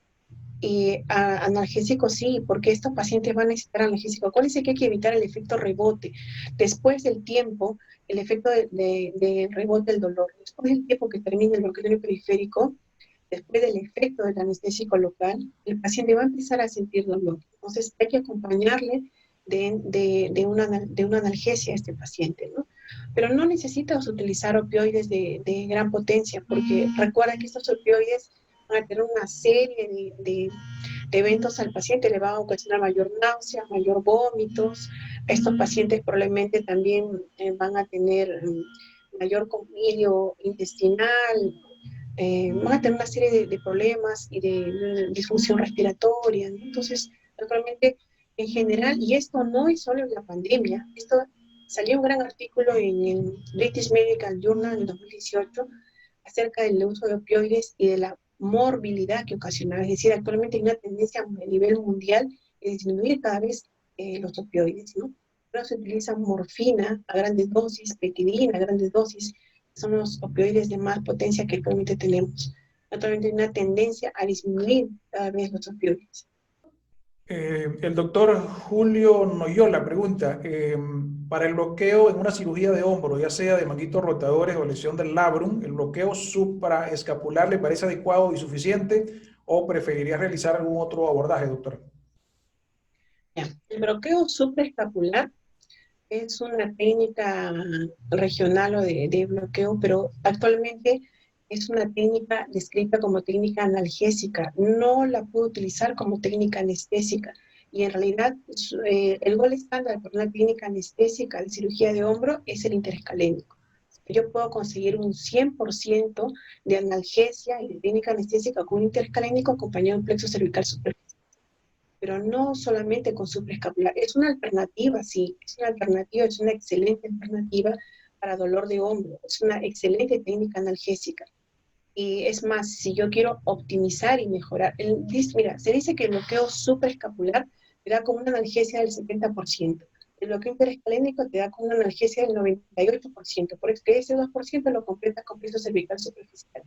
y analgésico, sí, porque estos pacientes van a necesitar analgésico. Acuérdense que hay que evitar el efecto rebote. Después del tiempo, el efecto de rebote del dolor. Después del tiempo que termine el bloqueo periférico, después del efecto del anestésico local, el paciente va a empezar a sentir dolor. Entonces hay que acompañarle de una analgesia a este paciente, ¿no? Pero no necesitas utilizar opioides de gran potencia, porque recuerda que estos opioides van a tener una serie de eventos al paciente, le va a ocasionar mayor náusea, mayor vómitos. Estos pacientes probablemente también van a tener mayor comilio intestinal, van a tener una serie de problemas y de disfunción respiratoria, ¿no? Entonces, actualmente, en general, y esto no es solo en la pandemia, esto salió un gran artículo en el British Medical Journal en 2018 acerca del uso de opioides y de la morbilidad que ocasionaba. Es decir, actualmente hay una tendencia a nivel mundial de disminuir cada vez los opioides, ¿no? Pero se utiliza morfina a grandes dosis, petidina a grandes dosis, son los opioides de más potencia que actualmente tenemos. Actualmente hay una tendencia a disminuir cada vez los opioides. El doctor Julio Noyola pregunta, para el bloqueo en una cirugía de hombro, ya sea de manguitos rotadores o lesión del labrum, ¿el bloqueo supraescapular le parece adecuado y suficiente o preferiría realizar algún otro abordaje, doctor? El bloqueo supraescapular es una técnica regional o de bloqueo, pero actualmente es una técnica descrita como técnica analgésica. No la puedo utilizar como técnica anestésica. Y en realidad, el gol estándar para una técnica anestésica de cirugía de hombro es el interescalénico. Yo puedo conseguir un 100% de analgesia y de técnica anestésica con un interescalénico acompañado de un plexo cervical superficial, pero no solamente con supraescapular. Es una alternativa, sí, es una alternativa, es una excelente alternativa para dolor de hombro, es una excelente técnica analgésica. Y es más, si yo quiero optimizar y mejorar, mira, se dice que el bloqueo supraescapular te da como una analgesia del 70%. El bloqueo interescalénico te da como una analgesia del 98%, por eso que ese 2% lo completas con plexo cervical superficial.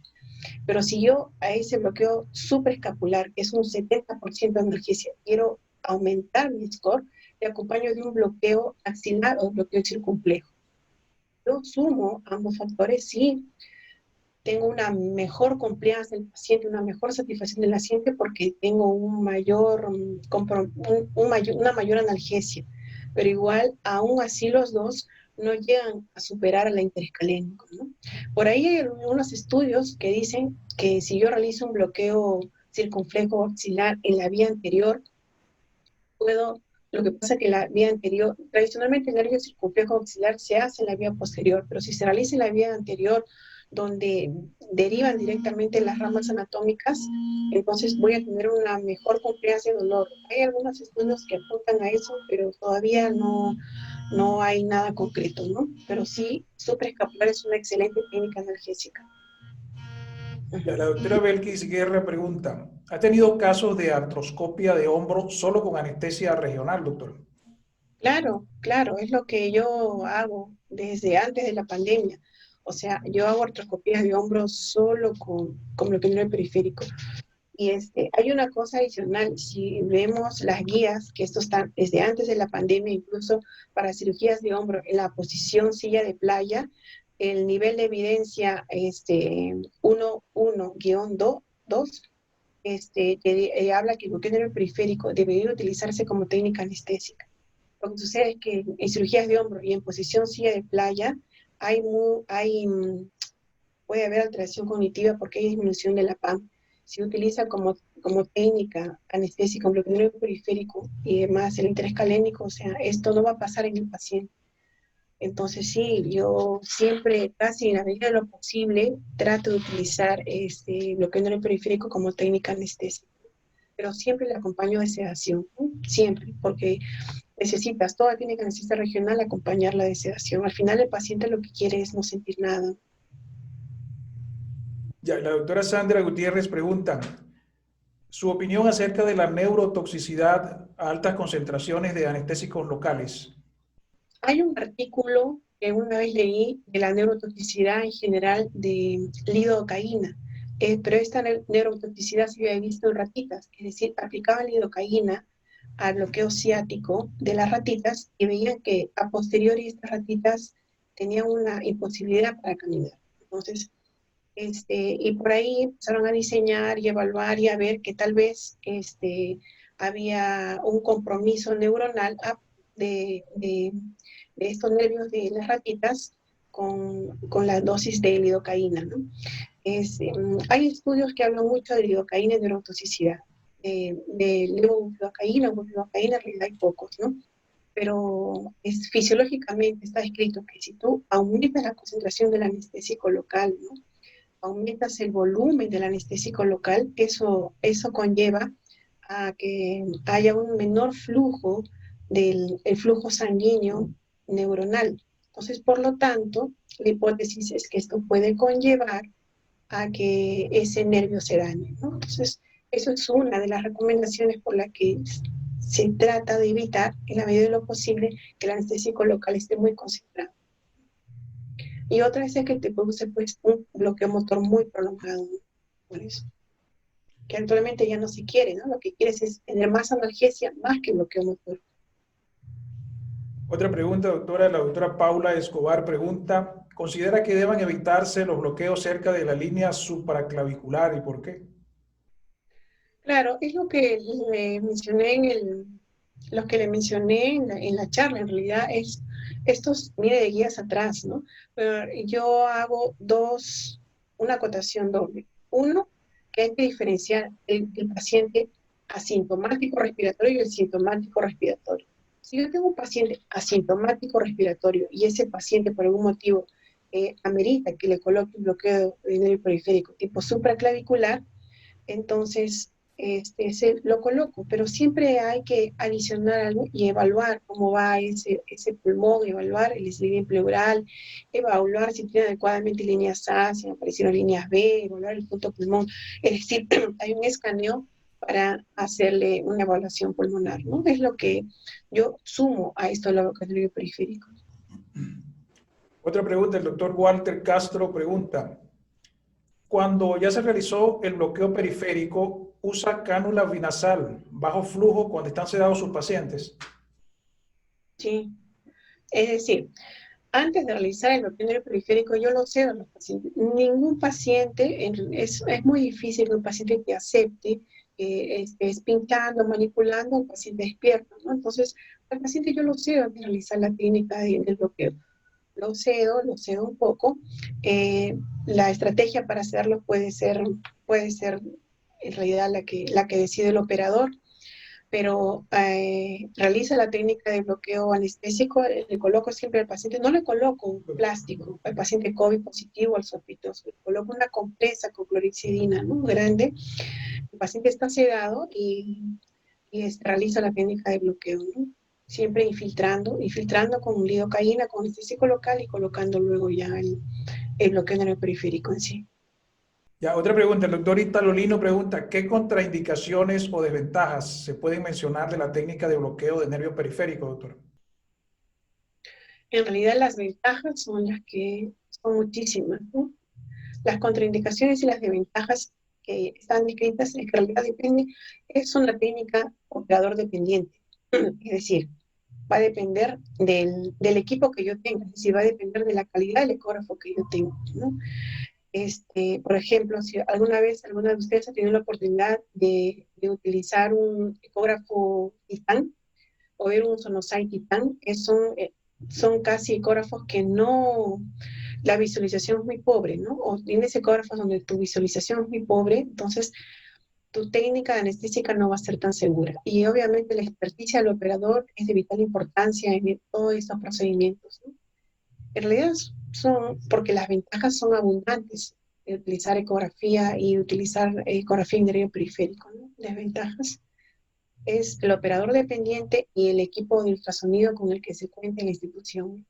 Pero si yo a ese bloqueo supraescapular, que es un 70% de analgesia, quiero aumentar mi score, le acompaño de un bloqueo axilar o bloqueo circunflejo. yo sumo ambos factores, sí, tengo una mejor compliance del paciente, una mejor satisfacción del paciente porque tengo un mayor, una mayor analgesia. Pero igual, aún así los dos no llegan a superar al interescalénico, ¿no? Por ahí hay algunos estudios que dicen que si yo realizo un bloqueo circunflejo axilar en la vía anterior, puedo, lo que pasa es que la vía anterior, tradicionalmente el nervio circunflejo axilar se hace en la vía posterior, pero si se realiza en la vía anterior, donde derivan directamente las ramas anatómicas, entonces voy a tener una mejor compliance de dolor. Hay algunos estudios que apuntan a eso, pero todavía no hay nada concreto, ¿no? Pero sí, supraescapular es una excelente técnica analgésica. Ya, la doctora Belkis Guerra pregunta, ¿ha tenido casos de artroscopia de hombro solo con anestesia regional, doctor? Claro, claro, es lo que yo hago desde antes de la pandemia. O sea, yo hago artroscopías de hombros solo con bloqueo periférico. Y hay una cosa adicional, si vemos las guías, que esto está desde antes de la pandemia, incluso para cirugías de hombro, en la posición silla de playa, el nivel de evidencia 1.1-2 habla que el bloqueo periférico debería utilizarse como técnica anestésica. Lo que sucede es que en cirugías de hombro y en posición silla de playa puede haber alteración cognitiva porque hay disminución de la PAM. Si utiliza como técnica anestésica un bloqueo periférico y además el interescalénico, o sea, esto no va a pasar en el paciente. Entonces sí, yo siempre, casi en la medida de lo posible, trato de utilizar bloqueo periférico como técnica anestésica. Pero siempre le acompaño de sedación, ¿no? Siempre, porque necesitas toda técnica anestésica regional acompañarla de sedación. Al final el paciente lo que quiere es no sentir nada. Ya, la doctora Sandra Gutiérrez pregunta, su opinión acerca de la neurotoxicidad a altas concentraciones de anestésicos locales. Hay un artículo que una vez leí de la neurotoxicidad en general de lidocaína, pero esta neurotoxicidad se había visto en ratitas, es decir, aplicaban lidocaína al bloqueo ciático de las ratitas y veían que a posteriori estas ratitas tenían una imposibilidad para caminar. Entonces, y por ahí empezaron a diseñar y evaluar y a ver que tal vez había un compromiso neuronal de estos nervios de las ratitas con la dosis de lidocaína, ¿no? Hay estudios que hablan mucho de lidocaína y neurotoxicidad. De levobupivacaína o bupivacaína en realidad hay pocos, ¿no? Pero fisiológicamente está escrito que si tú aumentas la concentración del anestésico local, ¿no? Aumentas el volumen del anestésico local, eso conlleva a que haya un menor flujo del flujo sanguíneo neuronal. Entonces, por lo tanto, la hipótesis es que esto puede conllevar a que ese nervio se dañe, ¿no? Entonces, eso es una de las recomendaciones por la que se trata de evitar, en la medida de lo posible, que el anestésico local esté muy concentrado. Y otra es que te produce pues un bloqueo motor muy prolongado, ¿no? Por eso. Que actualmente ya no se quiere, ¿no? Lo que quieres es tener más analgesia más que bloqueo motor. Otra pregunta, doctora. La doctora Paula Escobar pregunta, ¿considera que deban evitarse los bloqueos cerca de la línea supraclavicular y por qué? Claro, es lo que le mencioné lo que le mencioné en la charla, en realidad es estos, mire, de guías atrás, ¿no? Pero yo hago una acotación doble. Uno, que hay que diferenciar el paciente asintomático respiratorio y el sintomático respiratorio. Si yo tengo un paciente asintomático respiratorio y ese paciente por algún motivo amerita que le coloque un bloqueo de nervio periférico tipo supraclavicular, entonces se lo coloco, pero siempre hay que adicionar algo y evaluar cómo va ese pulmón, evaluar el equilibrio pleural, evaluar si tiene adecuadamente líneas A, si aparecieron líneas B, evaluar el punto pulmón. Es decir, hay un escaneo para hacerle una evaluación pulmonar, ¿no? Es lo que yo sumo a esto del bloqueo periférico. Otra pregunta, el doctor Walter Castro pregunta, cuando ya se realizó el bloqueo periférico, ¿usa cánula binasal bajo flujo cuando están sedados sus pacientes? Sí, es decir, Antes de realizar el bloqueo periférico, yo lo cedo a los pacientes. Ningún paciente, es muy difícil que un paciente te acepte, es pintando, manipulando, el paciente despierta, ¿no? Entonces, al paciente yo lo cedo antes de realizar la técnica del bloqueo. Lo cedo un poco. La estrategia para hacerlo puede ser en realidad la que decide el operador, pero realiza la técnica de bloqueo anestésico, le coloco siempre al paciente, no le coloco un plástico al paciente COVID positivo, al sospechoso, le coloco una compresa con clorexidina, ¿no? Grande, el paciente está sedado y realiza la técnica de bloqueo, ¿no? Siempre infiltrando con lidocaína, con anestésico local y colocando luego ya el bloqueo neuroperiférico en sí. Ya, otra pregunta. El doctor Italo Lino pregunta, ¿qué contraindicaciones o desventajas se pueden mencionar de la técnica de bloqueo de nervio periférico, doctor? En realidad las ventajas son las que son muchísimas, ¿no? Las contraindicaciones y las desventajas que están descritas en realidad depende, es una técnica operador dependiente, es decir, va a depender del equipo que yo tenga, es decir, va a depender de la calidad del ecógrafo que yo tengo, ¿no? Por ejemplo, si alguna vez alguna de ustedes ha tenido la oportunidad de utilizar un ecógrafo Titan o ver un Sonosite Titan, son casi ecógrafos que no, la visualización es muy pobre, ¿no? O tienes ecógrafos donde tu visualización es muy pobre, entonces tu técnica anestésica no va a ser tan segura. Y obviamente la experticia del operador es de vital importancia en todos estos procedimientos, ¿no? En realidad porque las ventajas son abundantes de utilizar ecografía y utilizar ecografía en nervio periférico, ¿no? Las ventajas es el operador dependiente y el equipo de ultrasonido con el que se cuenta en la institución.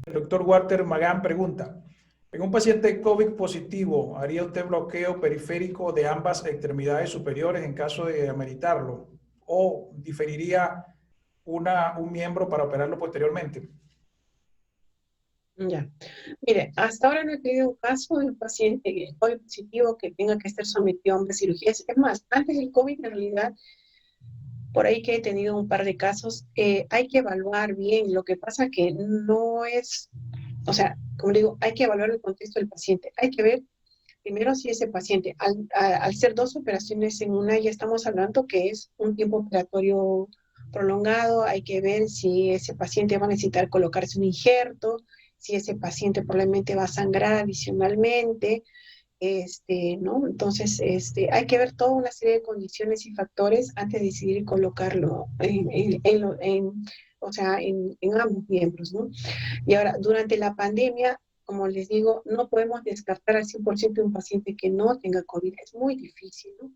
El doctor Walter Magán pregunta, en un paciente COVID positivo, ¿haría usted bloqueo periférico de ambas extremidades superiores en caso de ameritarlo? ¿O diferiría un miembro para operarlo posteriormente? Ya. Mire, hasta ahora no he tenido un caso de un paciente COVID positivo que tenga que estar sometido a ambas cirugías. Es más, antes del COVID, en realidad, por ahí que he tenido un par de casos, hay que evaluar bien. Lo que pasa que no es, o sea, como digo, hay que evaluar el contexto del paciente. Hay que ver primero si ese paciente, al ser dos operaciones en una, ya estamos hablando que es un tiempo operatorio prolongado. Hay que ver si ese paciente va a necesitar colocarse un injerto, si ese paciente probablemente va a sangrar adicionalmente, ¿no? Entonces, hay que ver toda una serie de condiciones y factores antes de decidir colocarlo o sea, en ambos miembros, ¿no? Y ahora, durante la pandemia, como les digo, no podemos descartar al 100% de un paciente que no tenga COVID, es muy difícil, ¿no?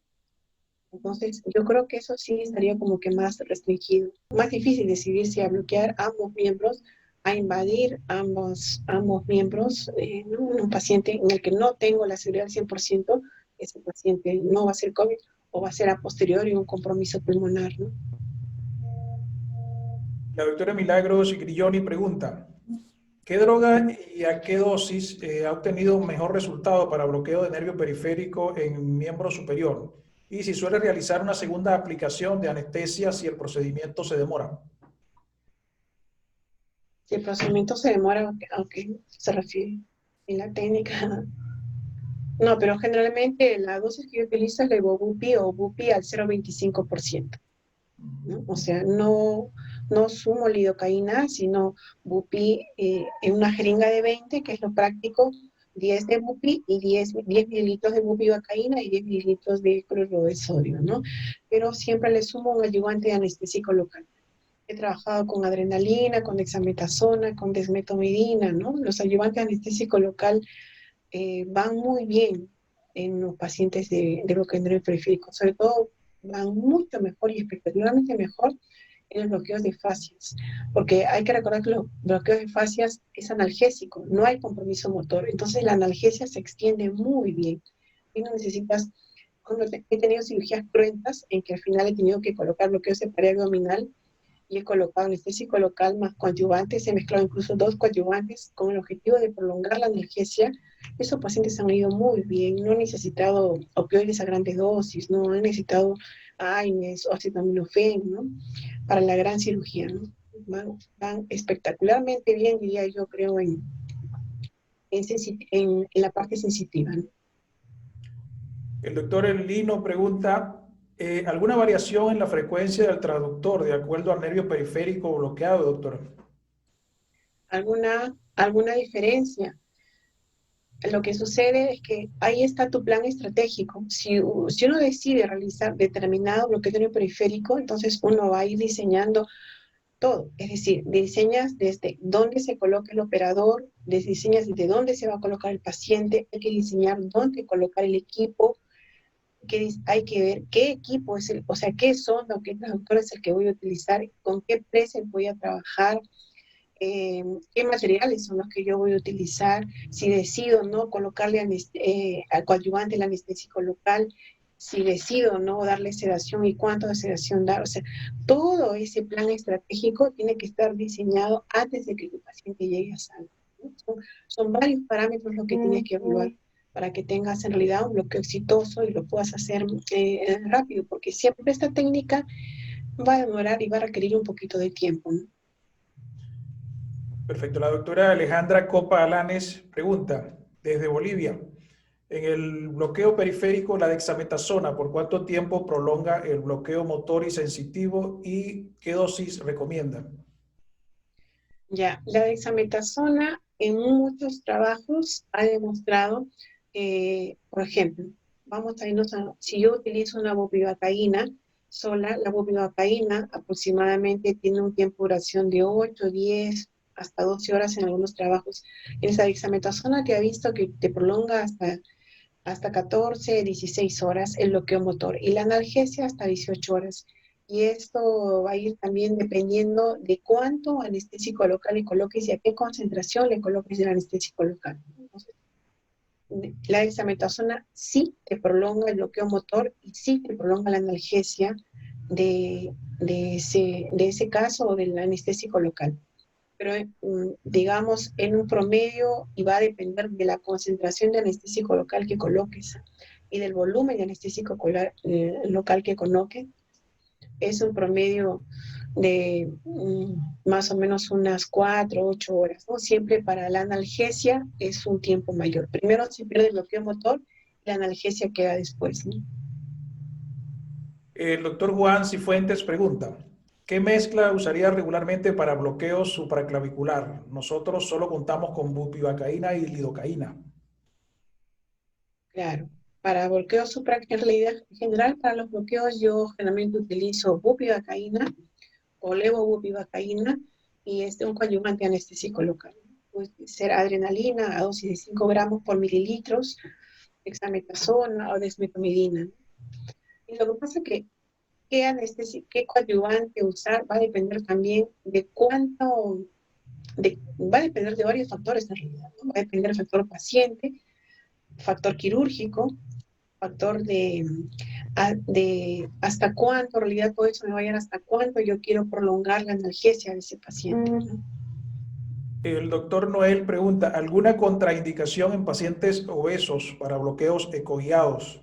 Entonces, yo creo que eso sí estaría como que más restringido, más difícil decidir si a bloquear ambos miembros, a invadir ambos miembros, ¿no? Un paciente en el que no tengo la seguridad al 100%, ese paciente no va a ser COVID o va a ser a posteriori un compromiso pulmonar, ¿no? La doctora Milagros Grilloni pregunta, ¿qué droga y a qué dosis ha obtenido mejor resultado para bloqueo de nervio periférico en miembro superior? Y si suele realizar una segunda aplicación de anestesia si el procedimiento se demora. Si el procedimiento se demora, ¿a qué se refiere? En la técnica. No, pero generalmente la dosis que yo utilizo es la Ibobupi o Bupi al 0,25%, ¿no? O sea, no sumo lidocaína, sino Bupi en una jeringa de 20, que es lo práctico, 10 de Bupi y 10 mililitros de bupivacaína y 10 mililitros de cloruro de sodio, ¿no? Pero siempre le sumo un ayudante anestésico local. He trabajado con adrenalina, con dexametasona, con desmetomidina, ¿no? Los ayudantes anestésicos local van muy bien en los pacientes de bloqueo de nervio periférico, sobre todo van mucho mejor y espectacularmente mejor en los bloqueos de fascias, porque hay que recordar que los bloqueos de fascias es analgésico, no hay compromiso motor, entonces la analgesia se extiende muy bien y no necesitas, cuando he tenido cirugías cruentas en que al final he tenido que colocar bloqueos de pared abdominal y he colocado anestésico local más coadyuvantes, he mezclado incluso dos coadyuvantes con el objetivo de prolongar la analgesia. Esos pacientes han ido muy bien, no han necesitado opioides a grandes dosis, no han necesitado AINES o acetaminofén, ¿no? Para la gran cirugía, ¿no? van espectacularmente bien, diría yo, creo, en la parte sensitiva, ¿no? El doctor Lino pregunta, ¿alguna variación en la frecuencia del traductor de acuerdo al nervio periférico bloqueado, doctor? ¿Alguna diferencia? Lo que sucede es que ahí está tu plan estratégico. Si uno decide realizar determinado bloqueo periférico, entonces uno va a ir diseñando todo. Es decir, diseñas desde dónde se coloca el operador, diseñas desde dónde se va a colocar el paciente, hay que diseñar dónde colocar el equipo, hay que ver qué equipo es o sea, qué sonda o qué traductor es el que voy a utilizar, con qué preset voy a trabajar, qué materiales son los que yo voy a utilizar, si decido no colocarle al coadyuvante el anestésico local, si decido no darle sedación y cuánto de sedación dar. O sea, todo ese plan estratégico tiene que estar diseñado antes de que el paciente llegue a sala, ¿no? Son varios parámetros los que tienes que evaluar para que tengas en realidad un bloqueo exitoso y lo puedas hacer rápido, porque siempre esta técnica va a demorar y va a requerir un poquito de tiempo, ¿no? Perfecto. La doctora Alejandra Copa Alanes pregunta, desde Bolivia, en el bloqueo periférico, la dexametasona, ¿por cuánto tiempo prolonga el bloqueo motor y sensitivo y qué dosis recomienda? Ya, la dexametasona en muchos trabajos ha demostrado, por ejemplo, vamos a irnos si yo utilizo una bupivacaína sola, la bupivacaína aproximadamente tiene un tiempo de duración de 8, 10, hasta 12 horas en algunos trabajos. En esa dexametasona te ha visto que te prolonga hasta 14, 16 horas el bloqueo motor y la analgesia hasta 18 horas. Y esto va a ir también dependiendo de cuánto anestésico local le coloques y a qué concentración le coloques el anestésico local. Entonces, la dexametasona sí te prolonga el bloqueo motor y sí te prolonga la analgesia de ese caso o del anestésico local. Pero digamos en un promedio y va a depender de la concentración de anestésico local que coloques y del volumen de anestésico local que coloques. Es un promedio de más o menos unas 4 o 8 horas, ¿no? Siempre para la analgesia es un tiempo mayor. Primero se pierde el bloqueo motor y la analgesia queda después, ¿no? El doctor Juan Cifuentes pregunta, ¿qué mezcla usaría regularmente para bloqueo supraclavicular? Nosotros solo contamos con bupivacaína y lidocaína. Claro. Para bloqueo en realidad, en general, para los bloqueos yo generalmente utilizo bupivacaína o levobupivacaína y un coadyuvante anestésico local. Puede ser adrenalina a dosis de 5 gramos por mililitros, dexametasona o desmetomidina. Y lo que pasa es que qué coadyuvante usar va a depender también de va a depender de varios factores en realidad, ¿no? Va a depender del factor paciente, factor quirúrgico, factor de hasta cuánto, en realidad todo eso me va a llevar hasta cuánto yo quiero prolongar la analgesia de ese paciente, ¿no? El doctor Noel pregunta, ¿alguna contraindicación en pacientes obesos para bloqueos ecoguiados?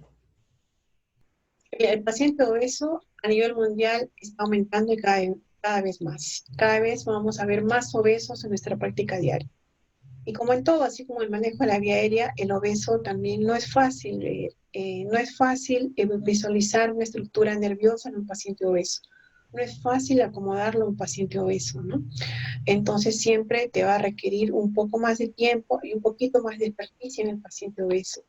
El paciente obeso a nivel mundial está aumentando y cada vez más. Cada vez vamos a ver más obesos en nuestra práctica diaria. Y como en todo, así como el manejo de la vía aérea, el obeso también no es fácil. No es fácil visualizar una estructura nerviosa en un paciente obeso. No es fácil acomodarlo a un paciente obeso, ¿no? Entonces siempre te va a requerir un poco más de tiempo y un poquito más de experticia en el paciente obeso.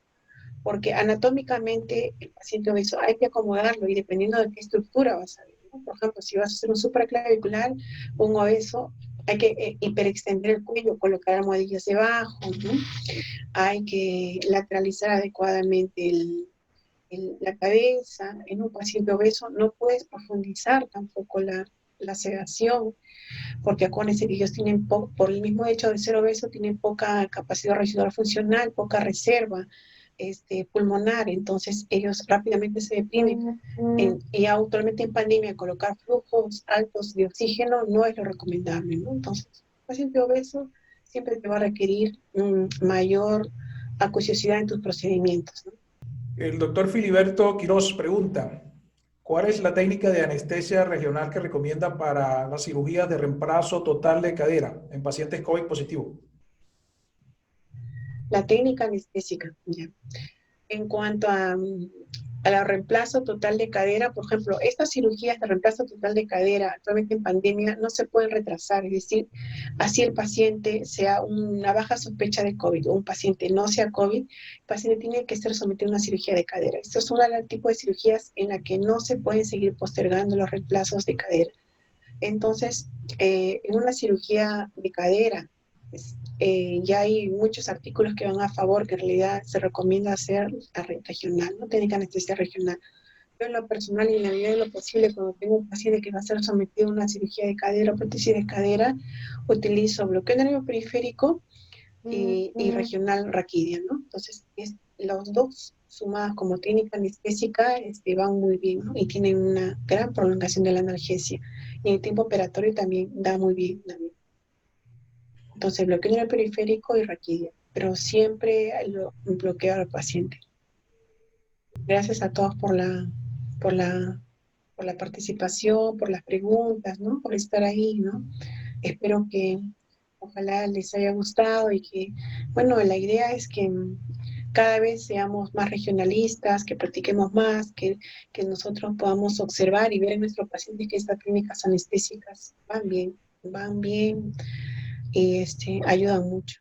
Porque anatómicamente el paciente obeso hay que acomodarlo y dependiendo de qué estructura vas a ver, ¿no? Por ejemplo, si vas a hacer un supraclavicular, un obeso, hay que hiperextender el cuello, colocar almohadillas debajo, ¿no? Hay que lateralizar adecuadamente la cabeza. En un paciente obeso no puedes profundizar tampoco la sedación, porque acuérdense que ellos tienen por el mismo hecho de ser obeso, tienen poca capacidad residual funcional, poca reserva pulmonar, entonces ellos rápidamente se deprimen. Y actualmente en pandemia colocar flujos altos de oxígeno no es lo recomendable, ¿no? Entonces, el paciente obeso siempre te va a requerir mayor acuciosidad en tus procedimientos, ¿no? El doctor Filiberto Quiroz pregunta, ¿Cuál es la técnica de anestesia regional que recomienda para las cirugías de reemplazo total de cadera en pacientes COVID positivos? La técnica anestésica, ya. En cuanto a la reemplazo total de cadera, por ejemplo, estas cirugías de reemplazo total de cadera actualmente en pandemia no se pueden retrasar, es decir, así el paciente sea una baja sospecha de COVID o un paciente no sea COVID, el paciente tiene que ser sometido a una cirugía de cadera. Esto es uno del tipo de cirugías en la que no se pueden seguir postergando los reemplazos de cadera. Entonces, en una cirugía de cadera, ya hay muchos artículos que van a favor, que en realidad se recomienda hacer la regional, no técnica anestesia regional. Yo en lo personal y en la medida de lo posible, cuando tengo un paciente que va a ser sometido a una cirugía de cadera o prótesis de cadera, utilizo bloqueo nervio periférico y regional raquidia, ¿no? Entonces, los dos sumadas como técnica anestésica van muy bien, ¿no? Y tienen una gran prolongación de la analgesia. Y el tiempo operatorio también da muy bien también. Entonces, bloqueo nervio periférico y raquidia, pero siempre lo bloqueo al paciente. Gracias a todos por la, por la participación, por las preguntas, ¿no? Por estar ahí, ¿no? Espero que ojalá les haya gustado y que, bueno, la idea es que cada vez seamos más regionalistas, que practiquemos más, que nosotros podamos observar y ver en nuestros pacientes que estas clínicas anestésicas van bien y ayudan mucho.